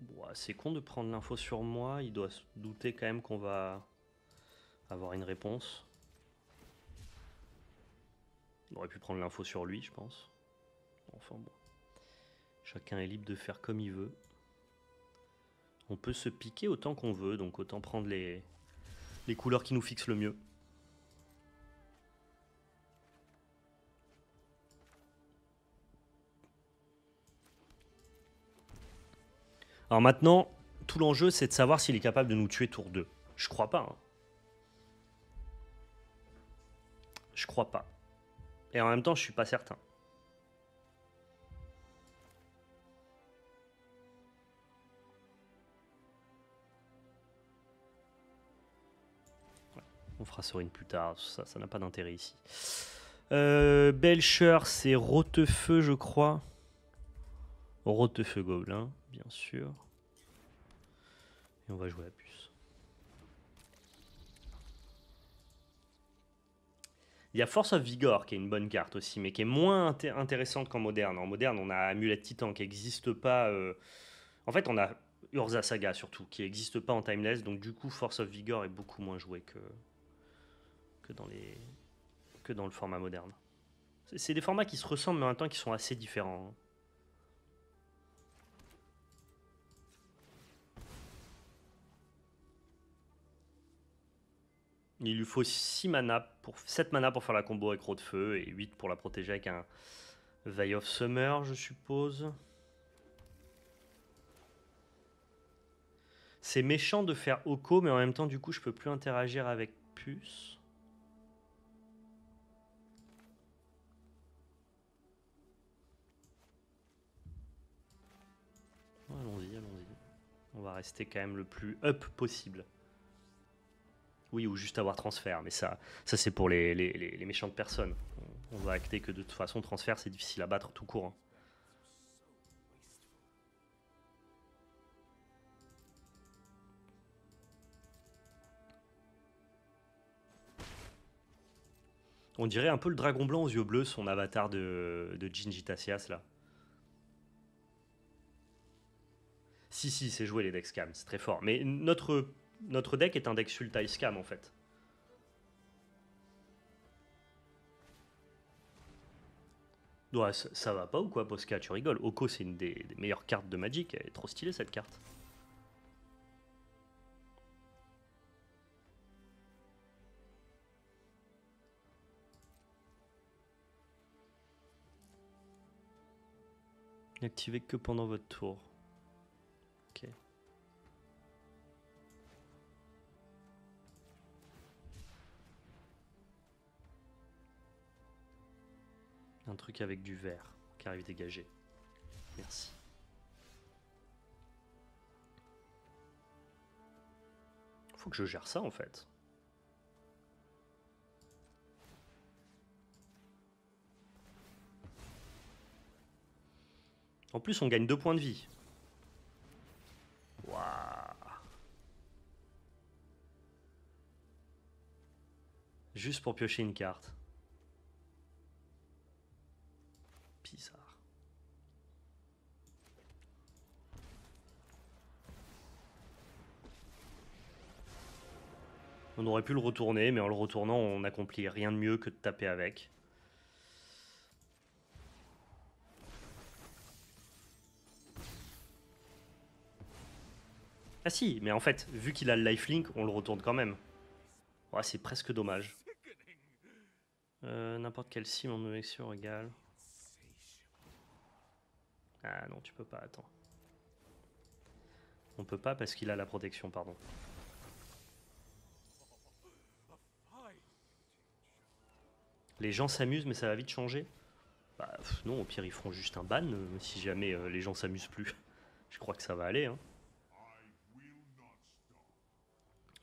Bon, c'est con de prendre l'info sur moi. Il doit se douter quand même qu'on va avoir une réponse. On aurait pu prendre l'info sur lui, je pense. Enfin bon. Chacun est libre de faire comme il veut. On peut se piquer autant qu'on veut, donc autant prendre les couleurs qui nous fixent le mieux. Alors maintenant, tout l'enjeu, c'est de savoir s'il est capable de nous tuer tour 2. Je crois pas. Hein. Je crois pas. Et en même temps, je suis pas certain. Ouais, on fera sur une plus tard. Ça n'a pas d'intérêt ici. Belcher, c'est Rotefeu, je crois. Rotefeu Gobelin, bien sûr. Et on va jouer la puce. Il y a Force of Vigor qui est une bonne carte aussi, mais qui est moins intéressante qu'en moderne. En moderne, on a Amulette Titan qui n'existe pas. En fait, on a Urza Saga surtout, qui n'existe pas en Timeless. Donc du coup, Force of Vigor est beaucoup moins joué que dans le format moderne. C'est des formats qui se ressemblent, mais en même temps qui sont assez différents. Il lui faut 7 mana pour faire la combo avec Rotefeu et 8 pour la protéger avec un Veil of Summer, je suppose. C'est méchant de faire Oko, mais en même temps, du coup, je peux plus interagir avec Puce. Allons-y, allons-y. On va rester quand même le plus up possible. Oui, ou juste avoir transfert, mais ça c'est pour les méchantes personnes. On va acter que de toute façon, transfert, c'est difficile à battre tout court. Hein. On dirait un peu le dragon blanc aux yeux bleus, son avatar de Jinji Tassias, là. Si, c'est joué les decks scam, c'est très fort. Mais notre deck est un deck Sultai scam, en fait. Ouais, ça va pas ou quoi, Posca? Tu rigoles. Oko, c'est une des meilleures cartes de Magic. Elle est trop stylée, cette carte. N'activez que pendant votre tour. Ok. Un truc avec du vert qui arrive dégagé. Merci. Faut que je gère ça en fait. En plus, on gagne 2 points de vie. Waouh. Juste pour piocher une carte. Bizarre. On aurait pu le retourner, mais en le retournant, on n'accomplit rien de mieux que de taper avec. Ah si, mais en fait, vu qu'il a le lifelink, on le retourne quand même. Ouais, c'est presque dommage. N'importe quelle cible en élection égale. Ah non, tu peux pas, attends. On peut pas parce qu'il a la protection, pardon. Les gens s'amusent, mais ça va vite changer. Bah non, au pire, ils feront juste un ban si jamais les gens s'amusent plus. Je crois que ça va aller. Hein.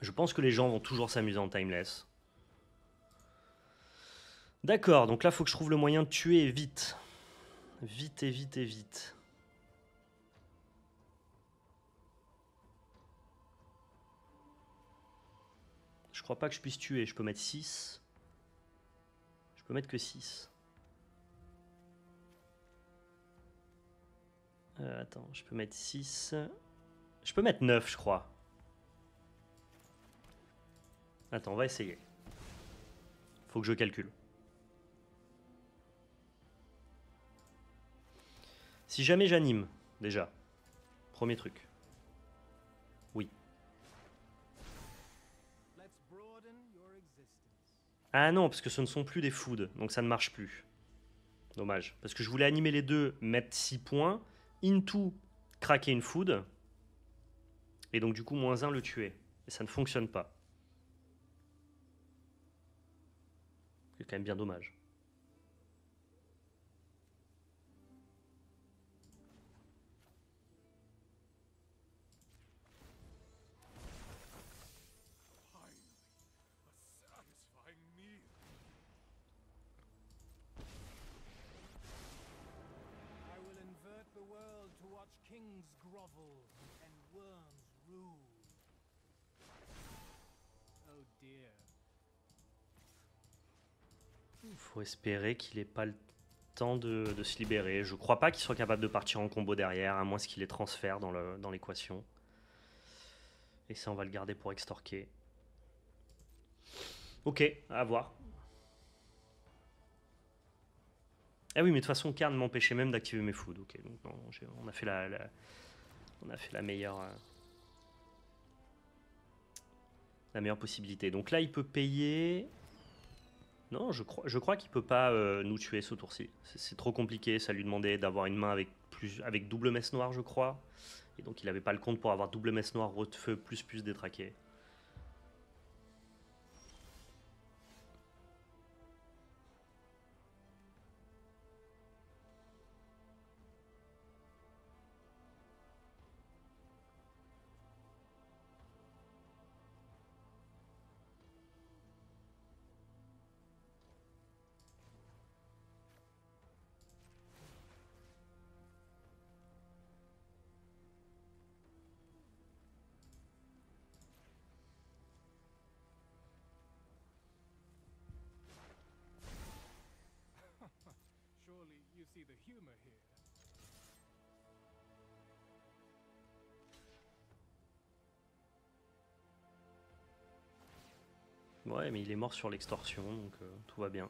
Je pense que les gens vont toujours s'amuser en timeless. D'accord, donc là, il faut que je trouve le moyen de tuer vite. Vite et vite et vite. Je crois pas que je puisse tuer. Je peux mettre 6. Je peux mettre que 6. Attends, je peux mettre 6. Je peux mettre 9, je crois. Attends, on va essayer. Faut que je calcule. Si jamais j'anime, déjà. Premier truc. Oui. Ah non, parce que ce ne sont plus des foods, donc ça ne marche plus. Dommage. Parce que je voulais animer les deux, mettre 6 points, into craquer une food, et donc du coup -1 le tuer. Et ça ne fonctionne pas. C'est quand même bien dommage. Faut espérer qu'il n'ait pas le temps de se libérer. Je crois pas qu'il soit capable de partir en combo derrière, à moins qu'il les transfère dans l'équation. Et ça, on va le garder pour extorquer. Ok, à voir. Ah oui, mais de toute façon, Karn m'empêchait même d'activer mes foods. Ok, donc non, on a fait la meilleure possibilité. Donc là, il peut payer. Non, je crois qu'il peut pas nous tuer ce tour-ci. C'est trop compliqué. Ça lui demandait d'avoir une main avec double messe noire, je crois. Et donc il avait pas le compte pour avoir double messe noire, rote feu, plus détraqué. Ouais, mais il est mort sur l'extorsion, donc tout va bien.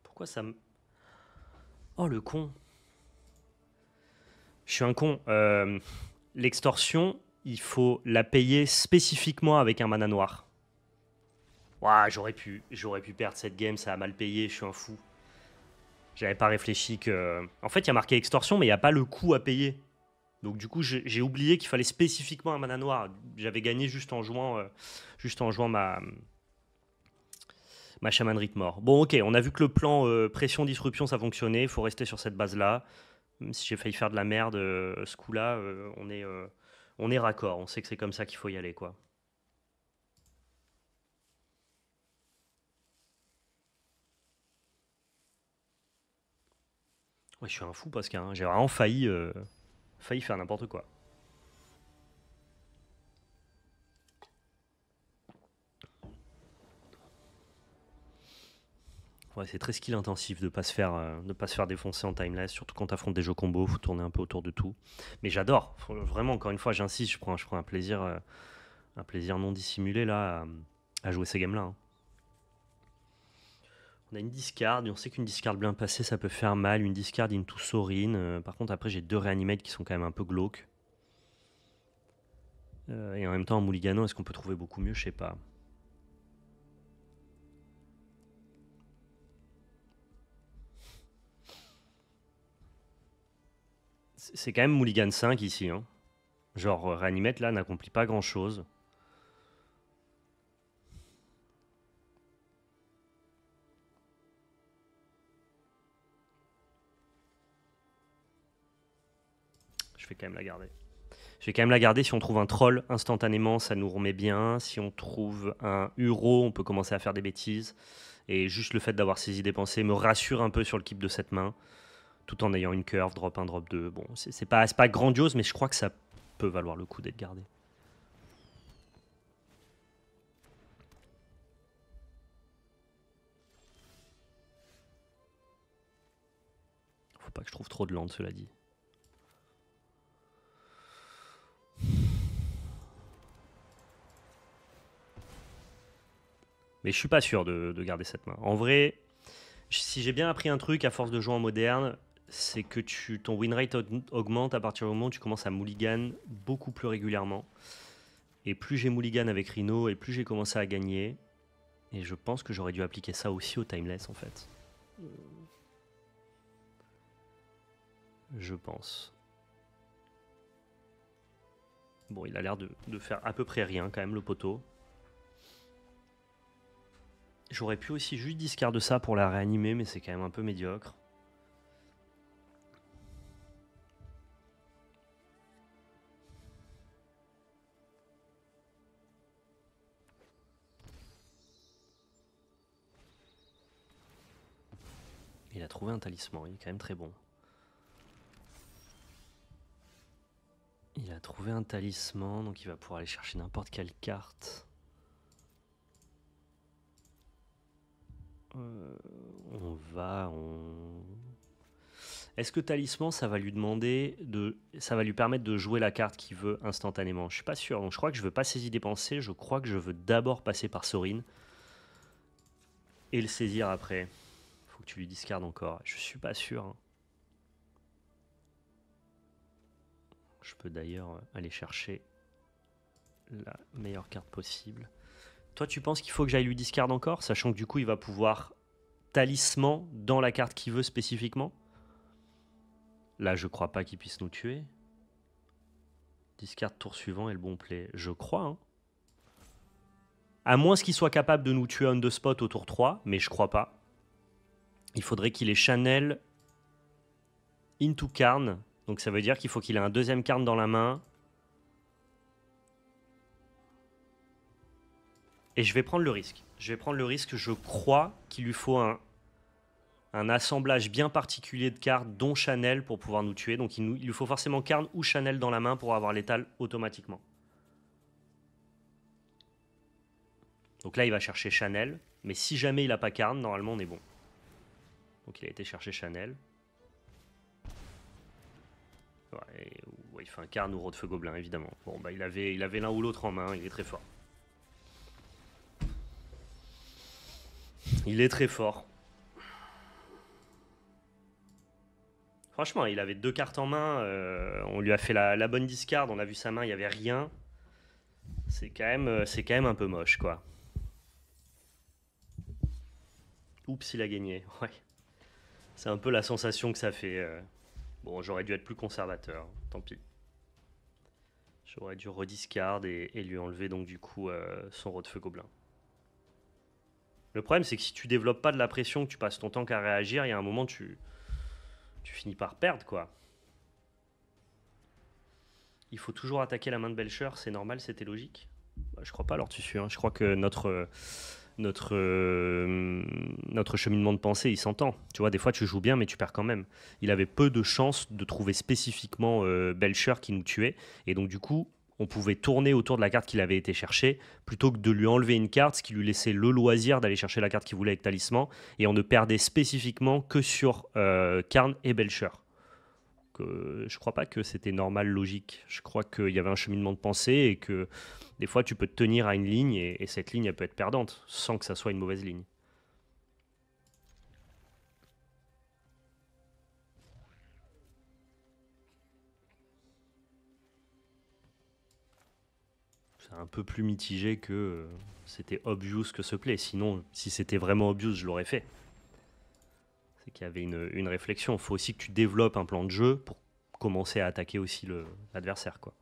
Pourquoi ça me... Oh, le con. Je suis un con. L'extorsion, il faut la payer spécifiquement avec un mana noir. Ouah, j'aurais pu perdre cette game, ça a mal payé, je suis un fou. J'avais pas réfléchi que... En fait, il y a marqué extorsion, mais il n'y a pas le coût à payer. Donc du coup, j'ai oublié qu'il fallait spécifiquement un mana noir. J'avais gagné juste en jouant ma chamanerie de mort. Bon, ok, on a vu que le plan pression-disruption, ça fonctionnait. Il faut rester sur cette base-là. Même si j'ai failli faire de la merde ce coup-là, on est raccord. On sait que c'est comme ça qu'il faut y aller, quoi. Ouais, je suis un fou, Pascal. Hein. J'ai vraiment failli faire n'importe quoi. Ouais, c'est très skill intensif de pas se faire défoncer en timeless, surtout quand tu affrontes des jeux combos, faut tourner un peu autour de tout. Mais j'adore, vraiment, encore une fois, j'insiste, je prends un plaisir non dissimulé là à jouer ces games-là. Hein. On a une discard, et on sait qu'une discard bien passée, ça peut faire mal. Une discard into Sorin. Par contre, après, j'ai deux reanimates qui sont quand même un peu glauques. Et en même temps, en Mulligano, est-ce qu'on peut trouver beaucoup mieux? Je sais pas. C'est quand même Mulligan 5 ici. Hein. Genre, Reanimate là n'accomplit pas grand chose. Je vais quand même la garder. Je vais quand même la garder. Si on trouve un troll instantanément, ça nous remet bien. Si on trouve un Uro, on peut commencer à faire des bêtises. Et juste le fait d'avoir ces idées pensées me rassure un peu sur le keep de cette main. Tout en ayant une curve, drop 1, drop 2. Bon, c'est pas grandiose, mais je crois que ça peut valoir le coup d'être gardé. Faut pas que je trouve trop de land, cela dit. Mais je suis pas sûr de garder cette main. En vrai, si j'ai bien appris un truc à force de jouer en moderne, c'est que ton win rate augmente à partir du moment où tu commences à mulligan beaucoup plus régulièrement. Et plus j'ai mulligan avec Rhino, et plus j'ai commencé à gagner, Et je pense que j'aurais dû appliquer ça aussi au timeless en fait. Je pense. Bon, il a l'air de faire à peu près rien quand même, le poteau. J'aurais pu aussi juste discard de ça pour la réanimer, mais c'est quand même un peu médiocre. Il a trouvé un talisman, il est quand même très bon. Il a trouvé un talisman, donc il va pouvoir aller chercher n'importe quelle carte. Est-ce que talisman, ça va lui demander ça va lui permettre de jouer la carte qu'il veut instantanément? Je suis pas sûr, donc je crois que je veux pas saisir des pensées, je crois que je veux d'abord passer par Sorin et le saisir après. Faut que tu lui discardes encore, je suis pas sûr. Hein. Je peux d'ailleurs aller chercher la meilleure carte possible. Toi, tu penses qu'il faut que j'aille lui discard encore, sachant que du coup, il va pouvoir talisman dans la carte qu'il veut spécifiquement? Là, je crois pas qu'il puisse nous tuer. Discard tour suivant et le bon play. Je crois. Hein. À moins qu'il soit capable de nous tuer on the spot au tour 3, mais je crois pas. Il faudrait qu'il ait Channel into Karn. Donc ça veut dire qu'il faut qu'il ait un deuxième Karn dans la main. Et je vais prendre le risque. Je vais prendre le risque. Je crois qu'il lui faut un assemblage bien particulier de cartes, dont Channel, pour pouvoir nous tuer. Donc il lui faut forcément Karn ou Channel dans la main pour avoir l'étal automatiquement. Donc là, il va chercher Channel. Mais si jamais il n'a pas Karn, normalement, on est bon. Donc il a été chercher Channel. Ouais, il fait un Karn ou Rodefeu Gobelin, évidemment. Bon, bah, il avait l'un ou l'autre en main. Il est très fort. Il est très fort. Franchement, il avait 2 cartes en main. On lui a fait la bonne discard. On a vu sa main, il n'y avait rien. C'est quand même un peu moche, quoi. Oups, il a gagné. Ouais. C'est un peu la sensation que ça fait. Bon, j'aurais dû être plus conservateur. Tant pis. J'aurais dû rediscard et lui enlever donc du coup son Rodefeu Gobelin. Le problème, c'est que si tu développes pas de la pression, que tu passes ton temps qu'à réagir, il y a un moment, tu finis par perdre, quoi. Il faut toujours attaquer la main de Belcher, c'est normal, c'était logique. Bah, je crois pas, alors tu suis. Hein. Je crois que notre cheminement de pensée, il s'entend. Tu vois, des fois, tu joues bien, mais tu perds quand même. Il avait peu de chances de trouver spécifiquement Belcher qui nous tuait. Et donc, du coup, on pouvait tourner autour de la carte qu'il avait été chercher, plutôt que de lui enlever une carte, ce qui lui laissait le loisir d'aller chercher la carte qu'il voulait avec Talisman. Et on ne perdait spécifiquement que sur Karn et Belcher. Je crois pas que c'était normal, logique. Je crois qu'il y avait un cheminement de pensée et que des fois tu peux te tenir à une ligne et cette ligne elle peut être perdante sans que ça soit une mauvaise ligne. C'est un peu plus mitigé que c'était obvious que ce play. Sinon, si c'était vraiment obvious, je l'aurais fait. C'est qu'il y avait une réflexion. Il faut aussi que tu développes un plan de jeu pour commencer à attaquer aussi l'adversaire, quoi.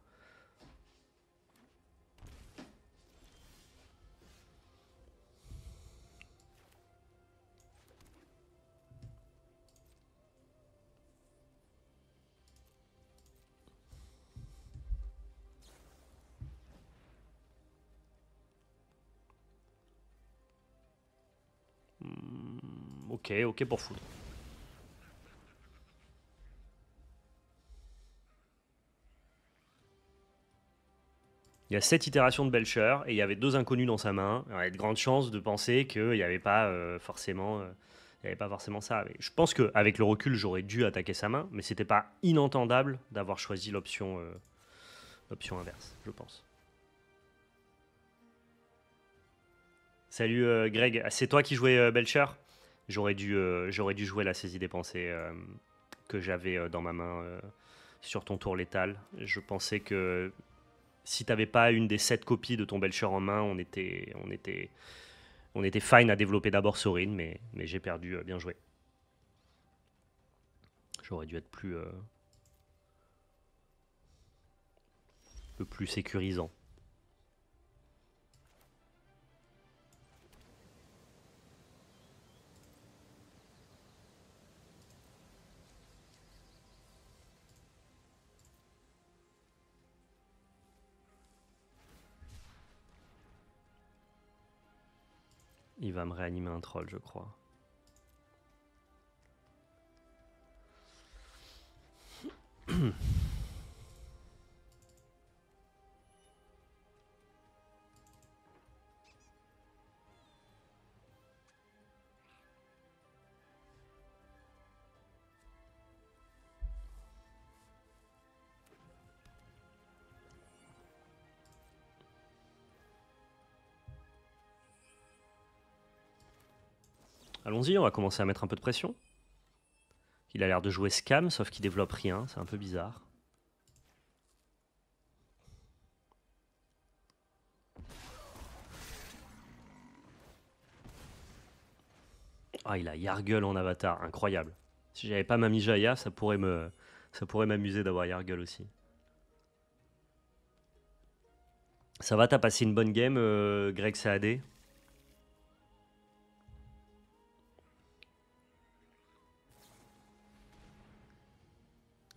Ok pour foudre. Il y a 7 itérations de Belcher et il y avait 2 inconnus dans sa main. Il y a de grandes chances de penser qu'il n'y avait pas forcément... il n'y avait pas forcément ça. Je pense qu'avec le recul, j'aurais dû attaquer sa main, mais c'était pas inentendable d'avoir choisi l'option inverse, je pense. Salut Greg, c'est toi qui jouais Belcher? J'aurais dû jouer la saisie des pensées que j'avais dans ma main sur ton tour létal. Je pensais que si t'avais pas une des 7 copies de ton Belcher en main, on était On était fine à développer d'abord Sorin, mais j'ai perdu. Bien joué. J'aurais dû être plus, peu plus sécurisant. Il va me réanimer un troll, je crois. Allons-y, on va commencer à mettre un peu de pression. Il a l'air de jouer Scam, sauf qu'il développe rien, c'est un peu bizarre. Ah, il a Yargle en avatar, incroyable. Si j'avais pas Mami Jaya, ça pourrait m'amuser d'avoir Yargle aussi. Ça va, t'as passé une bonne game, Greg Saadé?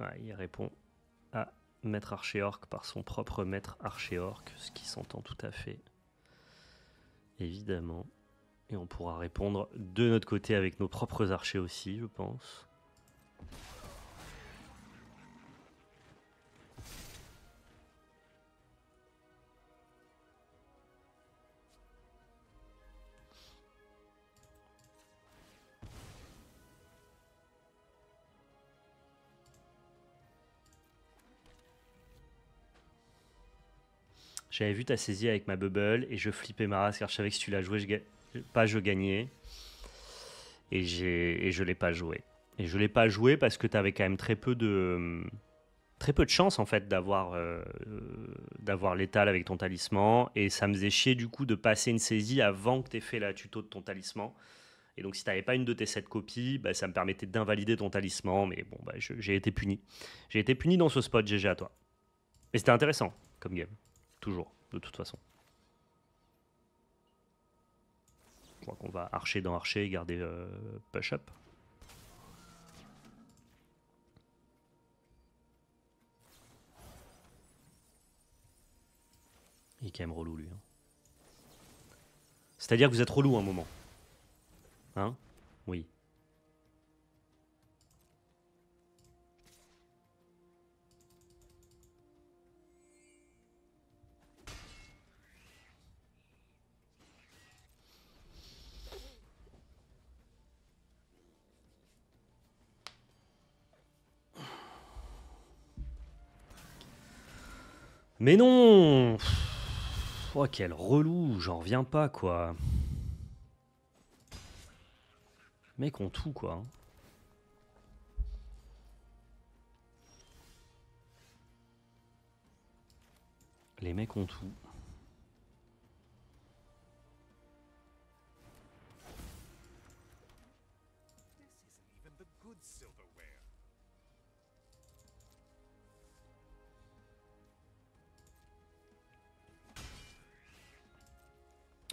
Ouais, il répond à Maître Archéorc par son propre Maître Archéorc, ce qui s'entend tout à fait. Évidemment. Et on pourra répondre de notre côté avec nos propres archers aussi, je pense. J'avais vu ta saisie avec ma bubble et je flippais ma race car je savais que si tu l'as joué, je gagnais. Et je l'ai pas joué. Et je l'ai pas joué parce que tu avais quand même très peu de chance en fait d'avoir l'étal avec ton talisman. Et ça me faisait chier du coup de passer une saisie avant que tu aies fait la tuto de ton talisman. Et donc si tu n'avais pas une de tes 7 copies, bah, ça me permettait d'invalider ton talisman. Mais bon, bah, j'ai été puni. J'ai été puni dans ce spot, GG à toi. Et c'était intéressant comme game. Toujours, de toute façon. Je crois qu'on va archer dans archer et garder push-up. Il est quand même relou, lui. Hein. C'est-à-dire que vous êtes relou un moment. Hein? Oui. Mais non! Oh, quel relou, j'en reviens pas, quoi. Mec, on tout, quoi. Les mecs ont tout.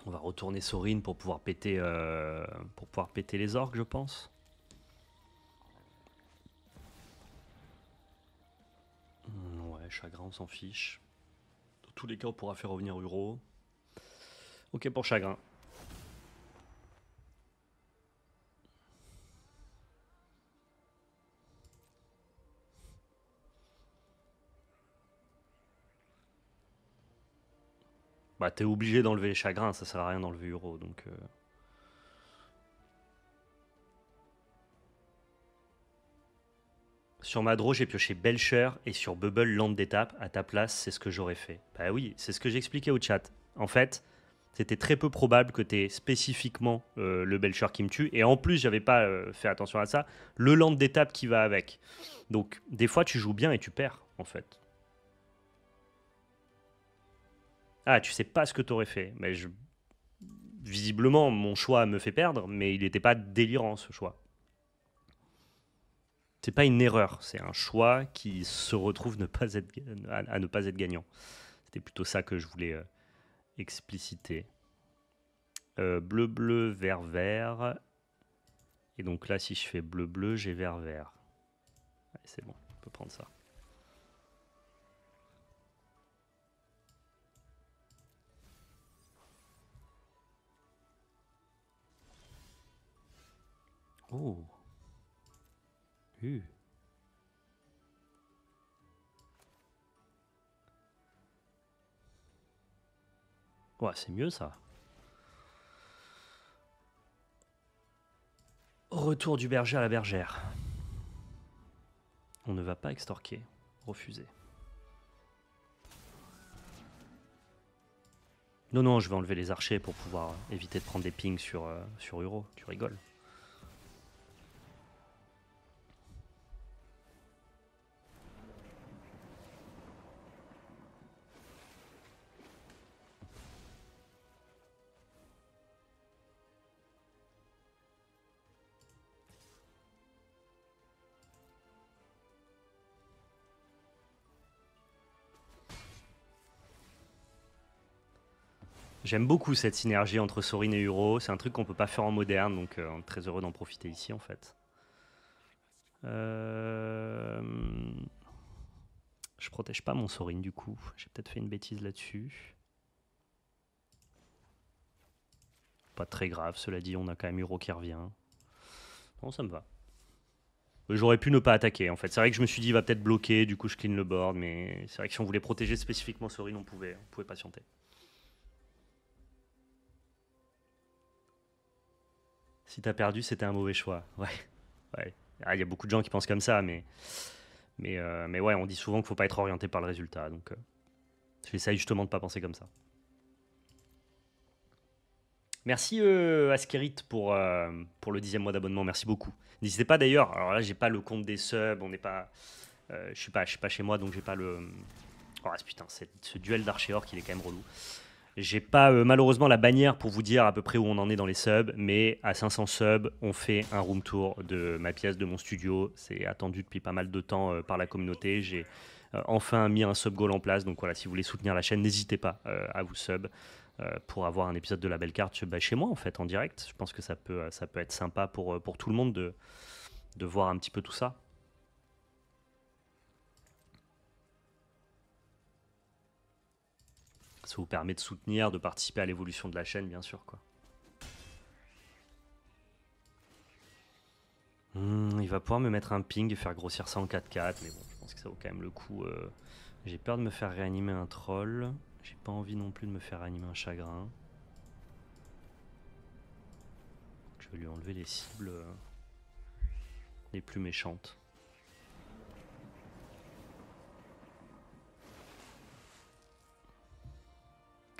On va retourner Sorin pour pouvoir péter les orques, je pense. Ouais, chagrin, on s'en fiche. Dans tous les cas, on pourra faire revenir Uro. Ok pour chagrin. Bah, t'es obligé d'enlever les chagrins, ça sert à rien d'enlever Uro, donc... Sur ma draw, j'ai pioché Belcher et sur Bubble, land d'étape. À ta place, c'est ce que j'aurais fait. Bah oui, c'est ce que j'expliquais au chat. En fait, c'était très peu probable que tu aies spécifiquement le Belcher qui me tue. Et en plus, j'avais pas fait attention à ça, le land d'étape qui va avec. Donc, des fois, tu joues bien et tu perds, en fait. Ah, tu sais pas ce que tu aurais fait. Mais visiblement, mon choix me fait perdre, mais il n'était pas délirant, ce choix. C'est pas une erreur, c'est un choix qui se retrouve à ne pas être gagnant. C'était plutôt ça que je voulais expliciter. Bleu, bleu, vert, vert. Et donc là, si je fais bleu, bleu, j'ai vert, vert. Ouais, c'est bon, on peut prendre ça. Oh. Ouais, c'est mieux ça. Retour du berger à la bergère. On ne va pas extorquer. Refuser. Non, non, je vais enlever les archers pour pouvoir éviter de prendre des pings sur Uro. Tu rigoles. J'aime beaucoup cette synergie entre Sorin et Uro. C'est un truc qu'on peut pas faire en moderne, donc on est très heureux d'en profiter ici en fait. Je protège pas mon Sorin du coup. J'ai peut-être fait une bêtise là-dessus. Pas très grave, cela dit, on a quand même Uro qui revient. Non, ça me va. J'aurais pu ne pas attaquer en fait. C'est vrai que je me suis dit il va peut-être bloquer, du coup je clean le board, mais c'est vrai que si on voulait protéger spécifiquement Sorin, on pouvait patienter. Si t'as perdu, c'était un mauvais choix. Ouais. Ouais. Ah, y a beaucoup de gens qui pensent comme ça, mais ouais, on dit souvent qu'il ne faut pas être orienté par le résultat. Donc, j'essaye justement de ne pas penser comme ça. Merci Askerit pour le 10e mois d'abonnement. Merci beaucoup. N'hésitez pas d'ailleurs. Alors là, j'ai pas le compte des subs. On n'est pas. Je suis pas chez moi, donc j'ai pas le. Oh putain, ce duel d'archéor, il est quand même relou. J'ai pas malheureusement la bannière pour vous dire à peu près où on en est dans les subs, mais à 500 subs, on fait un room tour de ma pièce, de mon studio. C'est attendu depuis pas mal de temps par la communauté. J'ai enfin mis un sub goal en place. Donc voilà, si vous voulez soutenir la chaîne, n'hésitez pas à vous sub pour avoir un épisode de la belle carte chez moi en fait en direct. Je pense que ça peut être sympa pour tout le monde de voir un petit peu tout ça. Ça vous permet de soutenir, de participer à l'évolution de la chaîne, bien sûr, quoi. Il va pouvoir me mettre un ping et faire grossir ça en 4-4, mais bon, je pense que ça vaut quand même le coup. J'ai peur de me faire réanimer un troll. J'ai pas envie non plus de me faire réanimer un chagrin. Je vais lui enlever les cibles les plus méchantes.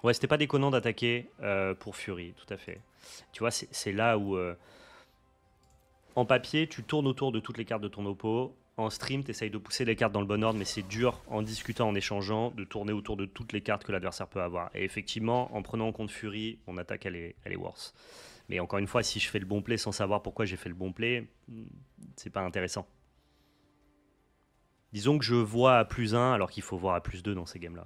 Ouais, c'était pas déconnant d'attaquer pour Fury, tout à fait. Tu vois, c'est là où... en papier, tu tournes autour de toutes les cartes de ton oppo. En stream, tu essayes de pousser les cartes dans le bon ordre, mais c'est dur, en discutant, en échangeant, de tourner autour de toutes les cartes que l'adversaire peut avoir. Et effectivement, en prenant en compte Fury, mon attaque, elle est worse. Mais encore une fois, si je fais le bon play sans savoir pourquoi j'ai fait le bon play, c'est pas intéressant. Disons que je vois à +1 alors qu'il faut voir à +2 dans ces games-là.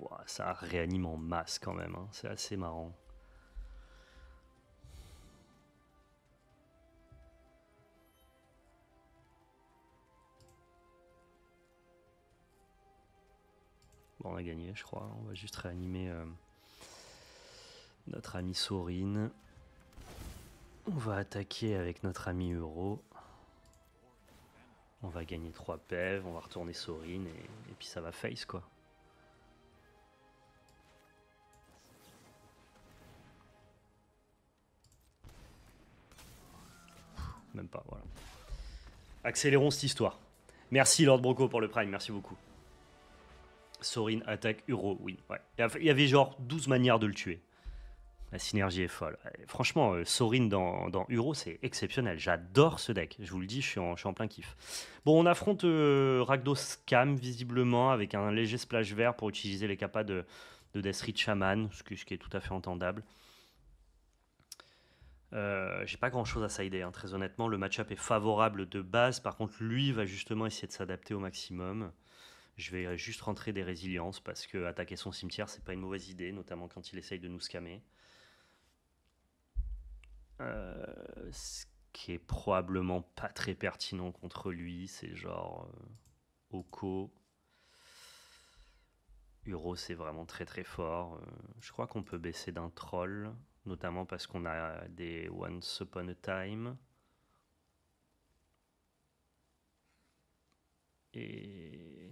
Ouah, ça réanime en masse quand même, hein. C'est assez marrant. Bon, on a gagné, je crois. On va juste réanimer notre ami Sorin. On va attaquer avec notre ami Uro. On va gagner 3 PEV, on va retourner Sorin et puis ça va face quoi. Même pas, voilà. Accélérons cette histoire. Merci Lord Broco pour le prime, merci beaucoup. Sorin attaque Uro, oui. Ouais. Il y avait genre 12 manières de le tuer. La synergie est folle. Franchement, Sorin dans Uro, c'est exceptionnel. J'adore ce deck. Je vous le dis, je suis en plein kiff. Bon, on affronte Rakdos Scam, visiblement, avec un léger splash vert pour utiliser les capas de Death Reach Shaman, ce qui est tout à fait entendable. J'ai pas grand chose à sider, hein, très honnêtement. Le match-up est favorable de base. Par contre, lui va justement essayer de s'adapter au maximum. Je vais juste rentrer des résiliences parce que attaquer son cimetière, c'est pas une mauvaise idée, notamment quand il essaye de nous scammer. Ce qui est probablement pas très pertinent contre lui, c'est genre Oko. Uro, c'est vraiment très très fort. Je crois qu'on peut baisser d'un troll, notamment parce qu'on a des Once Upon a Time. Et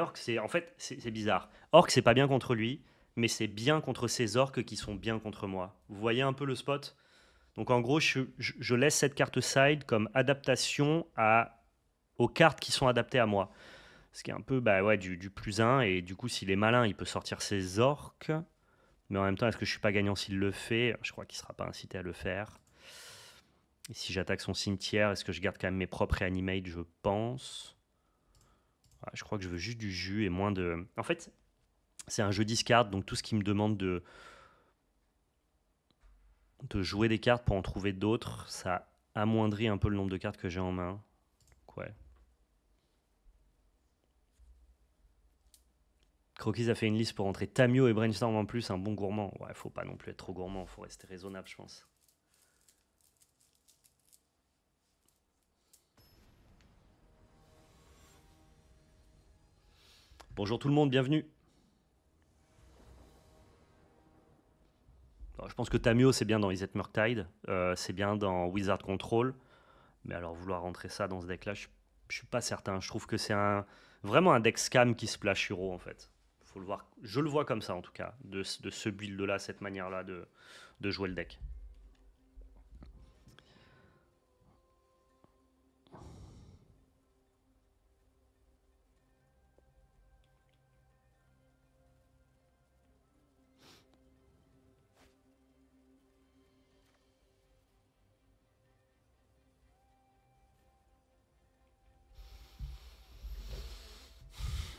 Orc, c'est en fait c'est bizarre. Orc, c'est pas bien contre lui, mais c'est bien contre ces orques qui sont bien contre moi. Vous voyez un peu le spot? Donc en gros, je laisse cette carte side comme adaptation aux cartes qui sont adaptées à moi. Ce qui est un peu bah, ouais, du plus 1, et du coup, s'il est malin, il peut sortir ses orques. Mais en même temps, est-ce que je suis pas gagnant s'il le fait? Je crois qu'il sera pas incité à le faire. Et si j'attaque son cimetière, est-ce que je garde quand même mes propres reanimates? Je pense. Je crois que je veux juste du jus et moins de... En fait, c'est un jeu discard, donc tout ce qui me demande de jouer des cartes pour en trouver d'autres, ça amoindrit un peu le nombre de cartes que j'ai en main. Donc, ouais. Croquis a fait une liste pour entrer Tamio et Brainstorm en plus, un bon gourmand. Ouais, faut pas non plus être trop gourmand, faut rester raisonnable, je pense. Bonjour tout le monde, bienvenue. Alors, je pense que Tamio, c'est bien dans Izzet Murktide, c'est bien dans Wizard Control. Mais alors, vouloir rentrer ça dans ce deck-là, je suis pas certain. Je trouve que c'est vraiment un deck scam qui splash Hero, en fait. Faut le voir. Je le vois comme ça, en tout cas, de ce build-là, cette manière-là de jouer le deck.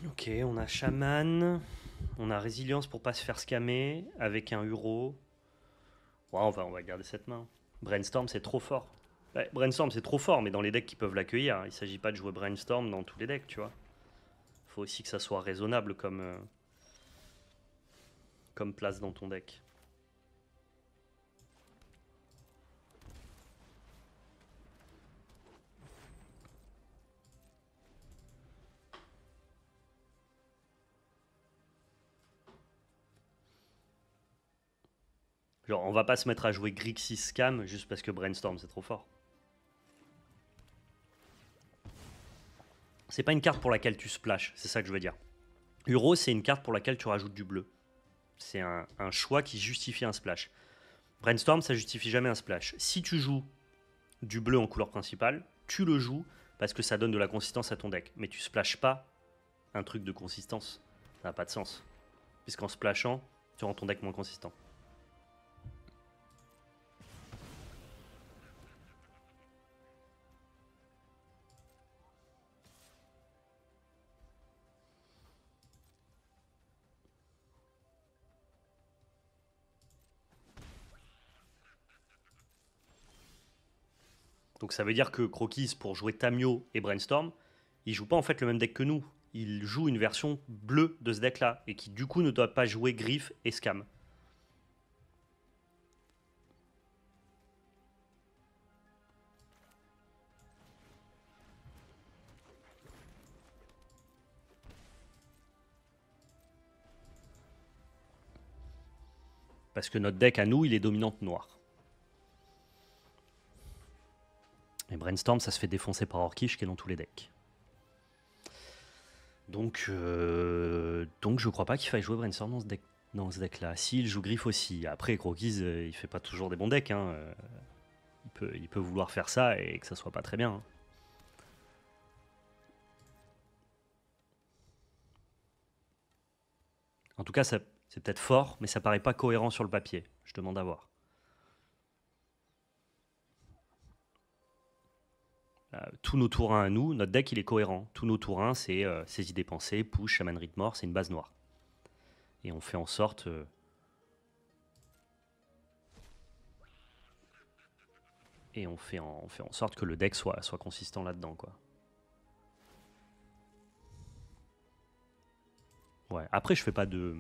Ok, on a Shaman, on a Résilience pour pas se faire scammer, avec un Uro. Ouais, on va garder cette main. Brainstorm, c'est trop fort. Ouais, Brainstorm, c'est trop fort, mais dans les decks qui peuvent l'accueillir, il s'agit pas de jouer Brainstorm dans tous les decks, tu vois. Faut aussi que ça soit raisonnable comme place dans ton deck. Genre, on va pas se mettre à jouer Grixis Scam juste parce que Brainstorm, c'est trop fort. C'est pas une carte pour laquelle tu splashes, c'est ça que je veux dire. Uro, c'est une carte pour laquelle tu rajoutes du bleu. C'est un choix qui justifie un splash. Brainstorm, ça justifie jamais un splash. Si tu joues du bleu en couleur principale, tu le joues parce que ça donne de la consistance à ton deck. Mais tu splashes pas un truc de consistance. Ça n'a pas de sens. Puisqu'en splashant, tu rends ton deck moins consistant. Donc ça veut dire que Croquis, pour jouer Tamio et Brainstorm, il joue pas en fait le même deck que nous. Il joue une version bleue de ce deck-là, et qui du coup ne doit pas jouer Griff et Scam. Parce que notre deck à nous, il est dominante noire. Et Brainstorm, ça se fait défoncer par Orkish qui est dans tous les decks. Donc je crois pas qu'il faille jouer Brainstorm dans ce deck-là. S'il joue Griff aussi. Après, Croquis, il fait pas toujours des bons decks. Hein. Il peut vouloir faire ça et que ça soit pas très bien. Hein. En tout cas, c'est peut-être fort, mais ça paraît pas cohérent sur le papier. Je demande à voir. Tous nos tours 1 à nous, notre deck il est cohérent. Tous nos tours 1, c'est saisie dépensée, push, chamanerie de mort, c'est une base noire. Et on fait en sorte. On fait en sorte que le deck soit consistant là-dedans, quoi. Ouais. Après, je fais pas de.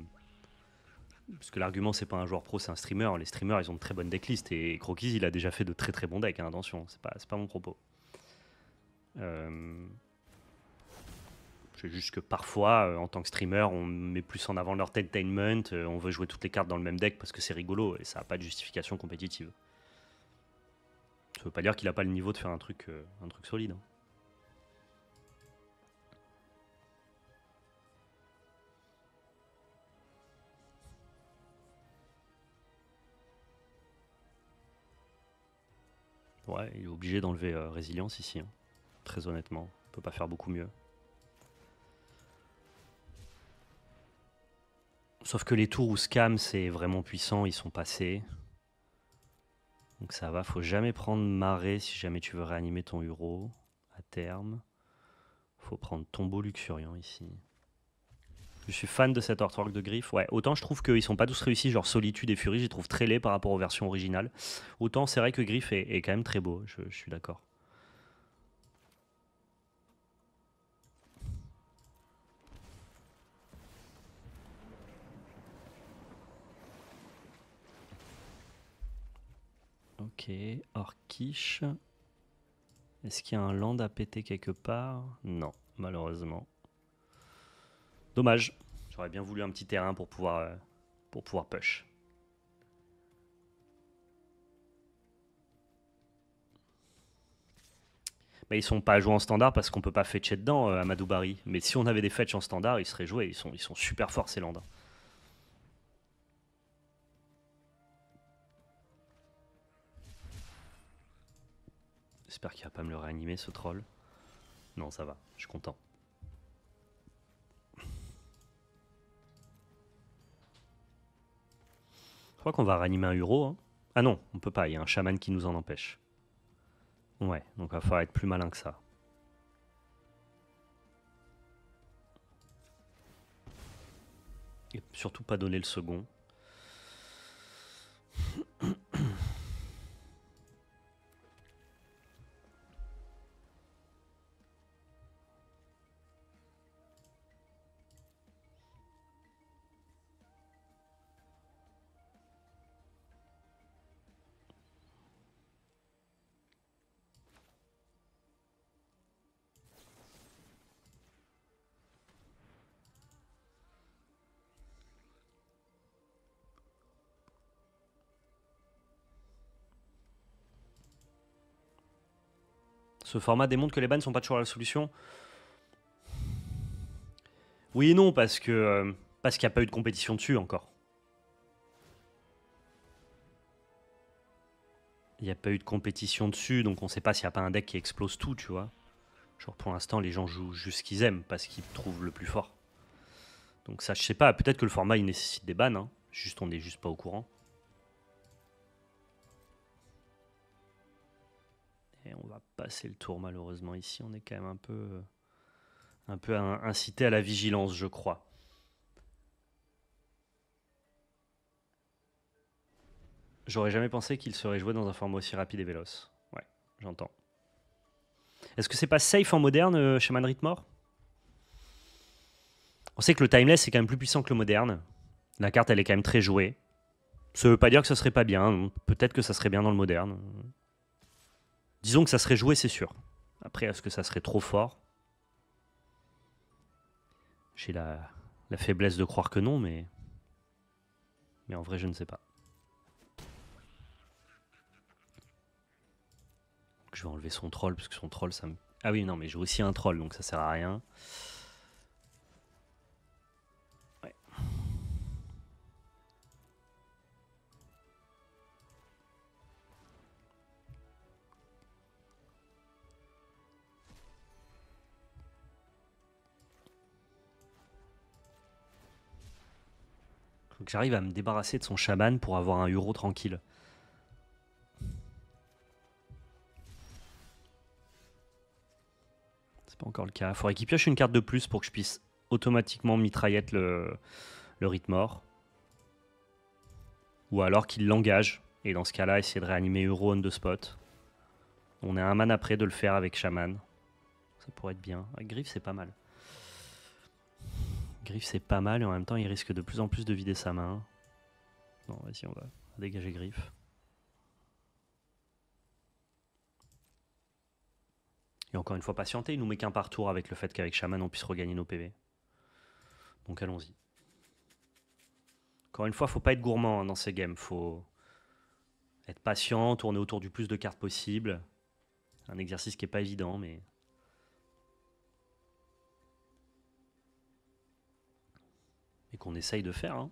Parce que l'argument, c'est pas un joueur pro, c'est un streamer. Les streamers, ils ont de très bonnes decklists. Et Croquis, il a déjà fait de très très bons decks, hein, attention, c'est pas mon propos. C'est juste que parfois, en tant que streamer, on met plus en avant l'entertainment, on veut jouer toutes les cartes dans le même deck parce que c'est rigolo et ça n'a pas de justification compétitive. Ça veut pas dire qu'il a pas le niveau de faire un truc solide. Hein. Ouais, il est obligé d'enlever résilience ici. Hein. Très honnêtement, on peut pas faire beaucoup mieux. Sauf que les tours où scam c'est vraiment puissant, ils sont passés. Donc ça va, faut jamais prendre marée si jamais tu veux réanimer ton Uro à terme. Faut prendre tombeau luxuriant ici. Je suis fan de cet artwork de Griff. Ouais, autant je trouve qu'ils sont pas tous réussis, genre Solitude et Fury, je les trouve très laids par rapport aux versions originales. Autant c'est vrai que Griff est quand même très beau, je suis d'accord. Ok, Orkish. Est-ce qu'il y a un land à péter quelque part? Non, malheureusement. Dommage. J'aurais bien voulu un petit terrain pour pouvoir push. Mais ils sont pas joués en standard parce qu'on peut pas fetcher dedans, Amadou Barry. Mais si on avait des fetch en standard, ils seraient joués. Ils sont super forts ces lands. J'espère qu'il va pas me le réanimer ce troll. Non, ça va, je suis content. Je crois qu'on va réanimer un Uro. Hein. Ah non, on peut pas, il y a un chaman qui nous en empêche. Ouais, donc il va falloir être plus malin que ça. Et surtout pas donner le second. Ce format démontre que les bans sont pas toujours la solution. Oui et non, parce qu'il n'y a pas eu de compétition dessus encore. Il n'y a pas eu de compétition dessus, donc on sait pas s'il n'y a pas un deck qui explose tout, tu vois. Genre pour l'instant, les gens jouent juste ce qu'ils aiment, pas ce qu'ils trouvent le plus fort. Donc ça, je sais pas, peut-être que le format il nécessite des bans, hein. Juste on n'est juste pas au courant. Et on va passer le tour malheureusement ici, on est quand même un peu incité à la vigilance, je crois. J'aurais jamais pensé qu'il serait joué dans un format aussi rapide et véloce. Ouais, j'entends. Est-ce que c'est pas safe en moderne, Shaman Ritmore? On sait que le timeless est quand même plus puissant que le moderne. La carte, elle est quand même très jouée. Ça veut pas dire que ça serait pas bien. Peut-être que ça serait bien dans le moderne. Disons que ça serait joué, c'est sûr. Après, est-ce que ça serait trop fort? J'ai la faiblesse de croire que non, mais en vrai, je ne sais pas. Je vais enlever son troll, parce que son troll, ça me... Ah oui, non, mais j'ai aussi un troll, donc ça sert à rien. Ouais. que j'arrive à me débarrasser de son chaman pour avoir un Uro tranquille. C'est pas encore le cas. Faudrait qu'il pioche une carte de plus pour que je puisse automatiquement mitraillette le rythme mort. Ou alors qu'il l'engage. Et dans ce cas-là, essayer de réanimer Uro on the spot. On est à un man après de le faire avec chaman. Ça pourrait être bien. Griffe, c'est pas mal. Griffe, c'est pas mal et en même temps, il risque de plus en plus de vider sa main. Non, vas-y, on va dégager Griffe. Et encore une fois, patienter, il nous met qu'un par tour avec le fait qu'avec Shaman, on puisse regagner nos PV. Donc allons-y. Encore une fois, faut pas être gourmand dans ces games. Faut être patient, tourner autour du plus de cartes possible. Un exercice qui est pas évident, mais... et qu'on essaye de faire, hein.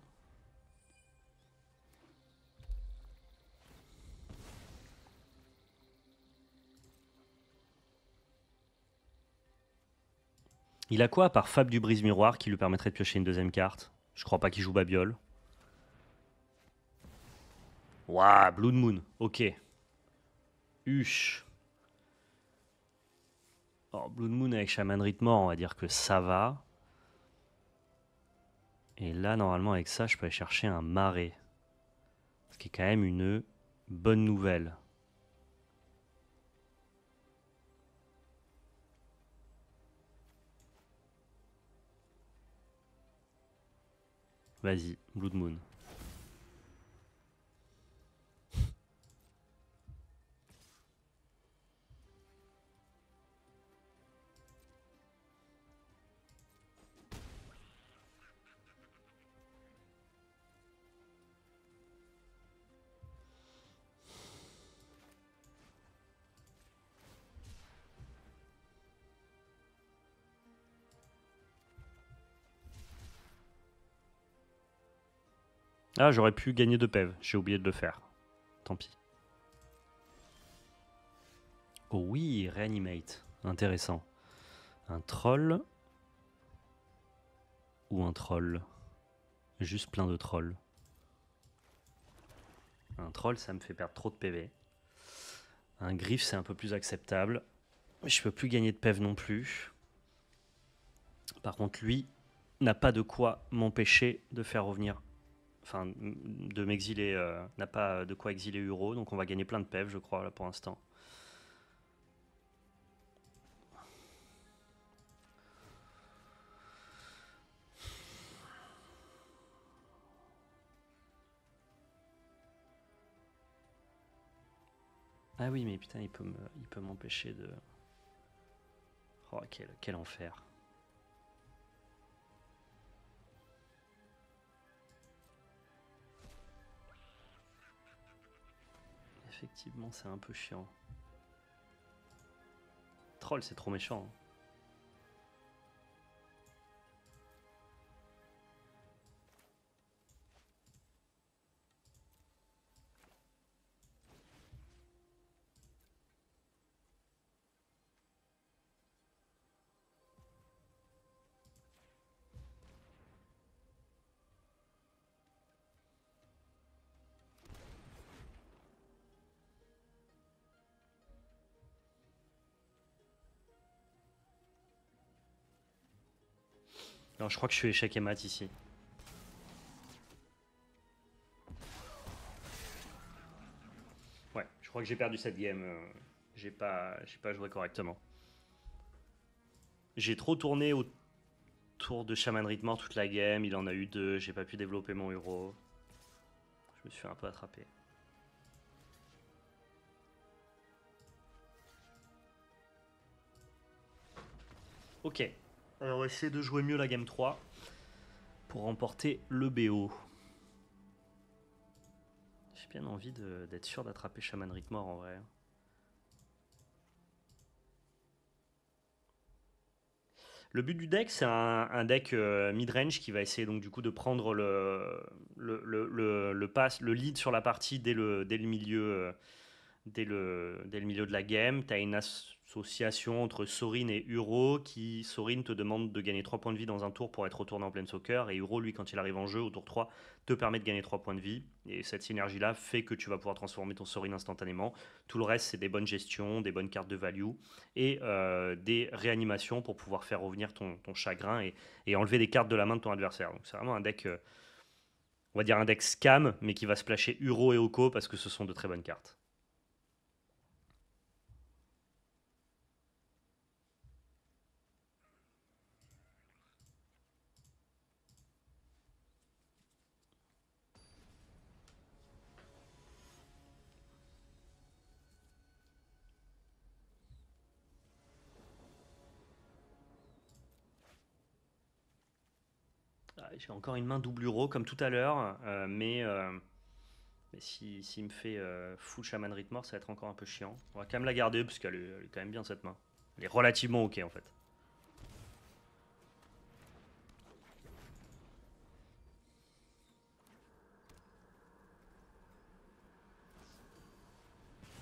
Il a quoi à part Fab du Brise-Miroir qui lui permettrait de piocher une deuxième carte? Je crois pas qu'il joue Babiole. Waouh, Blood Moon, ok. Huche. Oh, Blood Moon avec Shaman Rythmore, on va dire que ça va. Et là, normalement, avec ça, je peux aller chercher un marais. Ce qui est quand même une bonne nouvelle. Vas-y, Blood Moon. Ah, j'aurais pu gagner 2 PEV. J'ai oublié de le faire. Tant pis. Oh oui, Reanimate. Intéressant. Un troll ou un troll? Juste plein de trolls. Un troll, ça me fait perdre trop de PV. Un griffe, c'est un peu plus acceptable. Je peux plus gagner de PEV non plus. Par contre, lui n'a pas de quoi m'empêcher de faire revenir... enfin, de m'exiler... n'a pas de quoi exiler Uro. Donc on va gagner plein de PEV, je crois, là, pour l'instant. Ah oui, mais putain, il peut m'empêcher de... Oh, quel enfer. Effectivement, c'est un peu chiant. Troll, c'est trop méchant. Non, je crois que je suis échec et mat ici. Ouais, je crois que j'ai perdu cette game. J'ai pas joué correctement. J'ai trop tourné autour de Shaman Rythmore toute la game. Il en a eu 2. J'ai pas pu développer mon Uro. Je me suis fait un peu attraper. Ok. Alors on va essayer de jouer mieux la game 3 pour remporter le BO. J'ai bien envie d'être sûr d'attraper Shaman Rythmore en vrai. Le but du deck, c'est un deck mid-range qui va essayer donc du coup de prendre le lead sur la partie dès le milieu dès le milieu de la game. Tu as une association entre Sorin et Uro qui, Sorin te demande de gagner 3 points de vie dans un tour pour être retourné en pleine soccer, et Uro, lui, quand il arrive en jeu au tour 3, te permet de gagner 3 points de vie. Et cette synergie-là fait que tu vas pouvoir transformer ton Sorin instantanément. Tout le reste, c'est des bonnes gestions, des bonnes cartes de value et des réanimations pour pouvoir faire revenir ton chagrin et enlever des cartes de la main de ton adversaire. Donc c'est vraiment un deck, on va dire un deck scam, mais qui va splasher Uro et Oko parce que ce sont de très bonnes cartes. Ah, j'ai encore une main double Uro comme tout à l'heure, mais s'il me fait full Shaman Rhythmore, ça va être encore un peu chiant. On va quand même la garder parce qu'elle est quand même bien cette main. Elle est relativement ok en fait.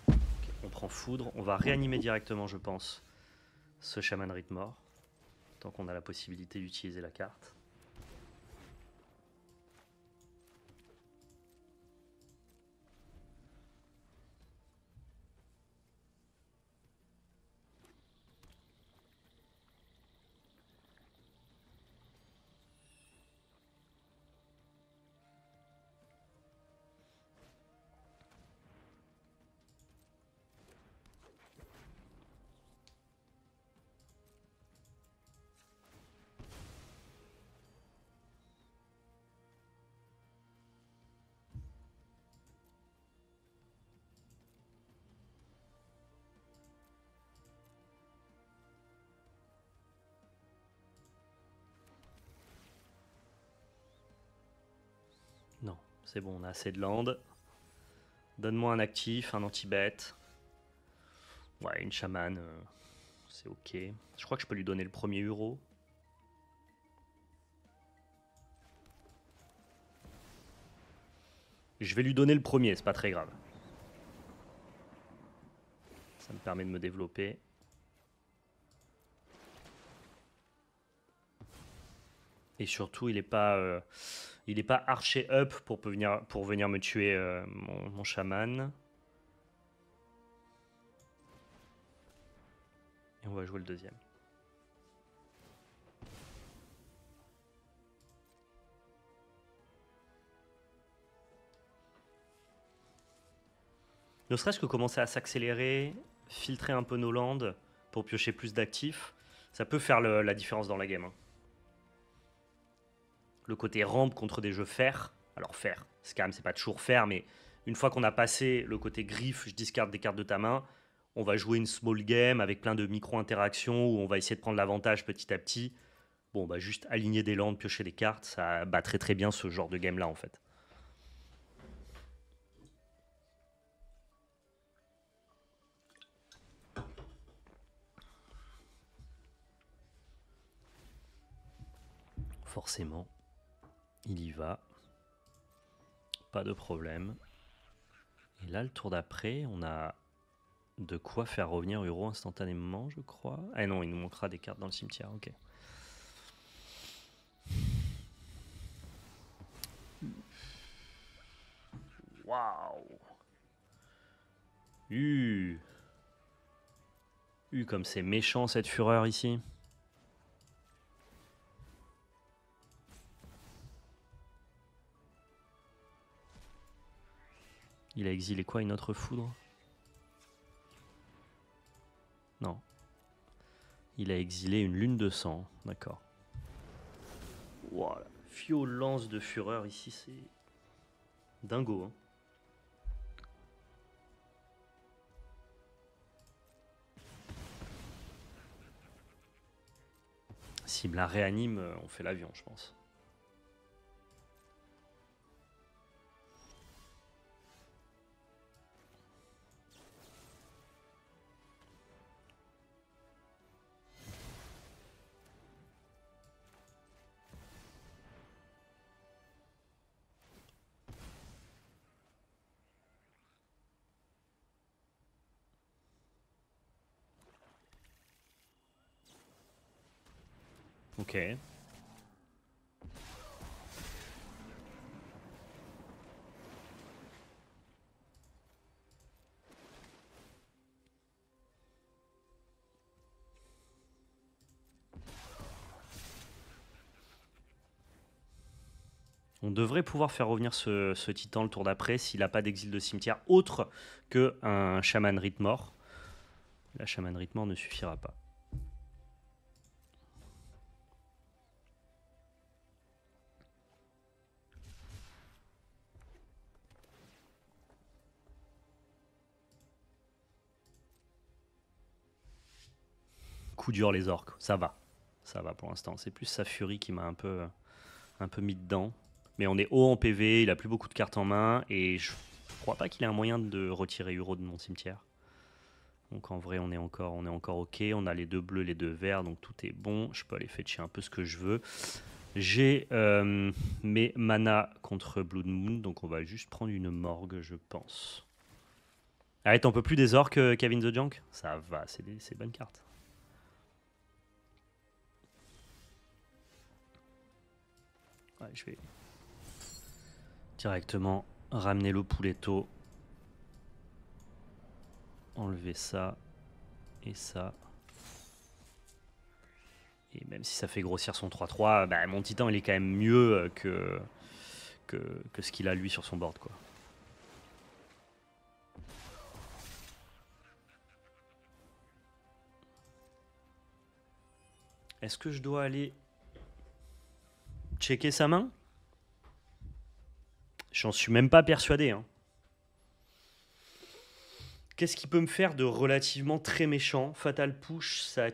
Ok, on prend foudre, on va réanimer directement je pense ce Shaman Rhythmore, tant qu'on a la possibilité d'utiliser la carte. Non, c'est bon, on a assez de land. Donne-moi un actif, un anti-bet. Ouais, une chamane, c'est ok. Je crois que je peux lui donner le premier euro. Je vais lui donner le premier, c'est pas très grave. Ça me permet de me développer. Et surtout, il est pas archer up pour venir me tuer mon chaman. Et on va jouer le deuxième. Ne serait-ce que commencer à s'accélérer, filtrer un peu nos landes pour piocher plus d'actifs, ça peut faire la différence dans la game. Hein. Le côté rampe contre des jeux fer, alors fer, scam c'est pas toujours fer, mais une fois qu'on a passé le côté griffe, je discarde des cartes de ta main, on va jouer une small game avec plein de micro-interactions où on va essayer de prendre l'avantage petit à petit. Bon, bah juste aligner des landes, piocher des cartes, ça bat très très bien ce genre de game là en fait. Forcément, il y va. Pas de problème. Et là, le tour d'après, on a de quoi faire revenir Uro instantanément, je crois. Ah non, il nous manquera des cartes dans le cimetière, ok. Waouh. Comme c'est méchant cette fureur ici. Il a exilé quoi, une autre foudre? Non. Il a exilé une lune de sang, d'accord. Voilà. Violence de fureur ici, c'est dingo. Hein. S'il me la réanime, on fait l'avion, je pense. Ok. On devrait pouvoir faire revenir ce titan le tour d'après s'il n'a pas d'exil de cimetière autre qu'un chaman Ritmor. La chaman Ritmor ne suffira pas. Coup dur les orques, ça va. Ça va pour l'instant. C'est plus sa furie qui m'a un peu mis dedans. Mais on est haut en PV, il a plus beaucoup de cartes en main et je crois pas qu'il ait un moyen de retirer Uro de mon cimetière. Donc en vrai on est encore ok, on a les deux bleus, les deux verts, donc tout est bon. Je peux aller fetcher un peu ce que je veux. J'ai mes mana contre Blood Moon, donc on va juste prendre une morgue je pense. Ah, t'en peux plus des orques, Kevin the Junk? Ça va, c'est des bonnes cartes. Ouais, je vais directement ramener le pouletto. Enlever ça et ça. Et même si ça fait grossir son 3-3, bah, mon titan il est quand même mieux que ce qu'il a lui sur son board, quoi. Est-ce que je dois aller checker sa main? J'en suis même pas persuadé. Hein. Qu'est-ce qu'il peut me faire de relativement très méchant? Fatal Push, ça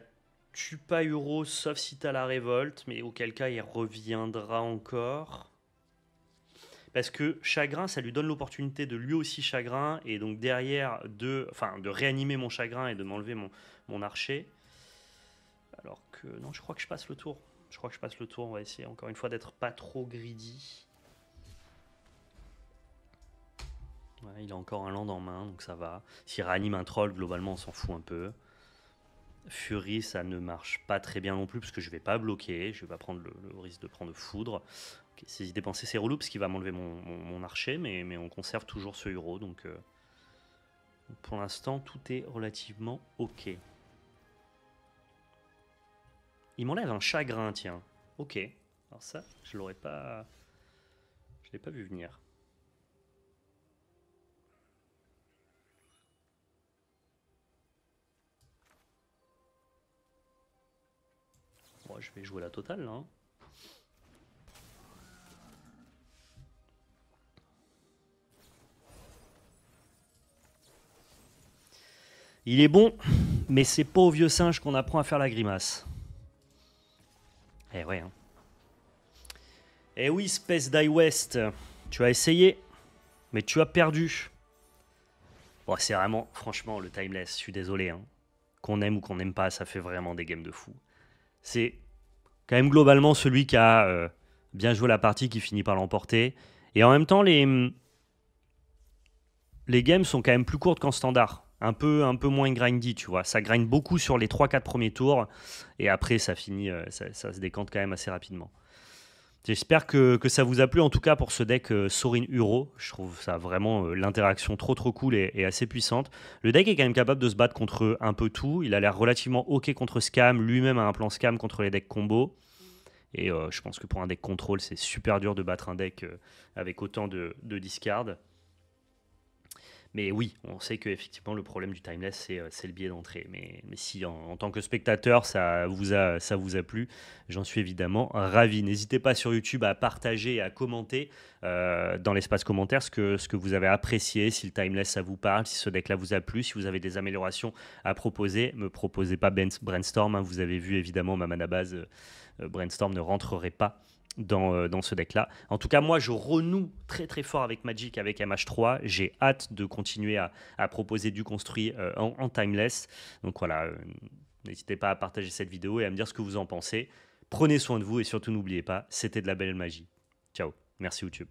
tue pas Uro, sauf si t'as la révolte, mais auquel cas il reviendra encore. Parce que Chagrin, ça lui donne l'opportunité de lui aussi Chagrin, et donc derrière de réanimer mon Chagrin et de m'enlever mon archer. Alors que non, je crois que je passe le tour. Je crois que je passe le tour, on va essayer encore une fois d'être pas trop greedy. Ouais, il a encore un land en main, donc ça va. S'il réanime un troll, globalement, on s'en fout un peu. Fury, ça ne marche pas très bien non plus, parce que je vais pas bloquer. Je vais pas prendre le risque de prendre foudre. Okay, saisie dépensée, c'est relou, parce qu'il va m'enlever mon archer, mais on conserve toujours ce Uro, donc pour l'instant, tout est relativement ok. Il m'enlève un chagrin, tiens. Ok. Alors ça, je l'aurais pas... Je l'ai pas vu venir. Bon, je vais jouer la totale, là. Hein. Il est bon, mais c'est pas au vieux singe qu'on apprend à faire la grimace. Eh ouais. Hein. Eh oui, Space Die West, tu as essayé, mais tu as perdu. Bon, c'est vraiment, franchement, le timeless, je suis désolé. Hein. Qu'on aime ou qu'on n'aime pas, ça fait vraiment des games de fou. C'est quand même globalement celui qui a bien joué la partie qui finit par l'emporter. Et en même temps, les games sont quand même plus courtes qu'en standard. Un peu moins grindy, tu vois. Ça grind beaucoup sur les 3-4 premiers tours. Et après, ça finit, ça se décante quand même assez rapidement. J'espère que ça vous a plu, en tout cas pour ce deck Sorin Uro. Je trouve ça vraiment l'interaction trop cool et assez puissante. Le deck est quand même capable de se battre contre un peu tout. Il a l'air relativement ok contre Scam. Lui-même a un plan Scam contre les decks combo. Et je pense que pour un deck contrôle, c'est super dur de battre un deck avec autant de discard. Mais oui, on sait qu'effectivement, le problème du timeless, c'est le biais d'entrée. Mais si en tant que spectateur, ça vous a plu, j'en suis évidemment ravi. N'hésitez pas sur YouTube à partager et à commenter dans l'espace commentaire ce que vous avez apprécié, si le timeless, ça vous parle, si ce deck-là vous a plu, si vous avez des améliorations à proposer. Ne me proposez pas Brainstorm. Hein, vous avez vu, évidemment, ma mana base Brainstorm ne rentrerait pas dans ce deck-là. En tout cas, moi, je renoue très fort avec Magic, avec MH3. J'ai hâte de continuer à proposer du construit en timeless. Donc voilà, n'hésitez pas à partager cette vidéo et à me dire ce que vous en pensez. Prenez soin de vous et surtout n'oubliez pas, c'était de la belle magie. Ciao, merci YouTube.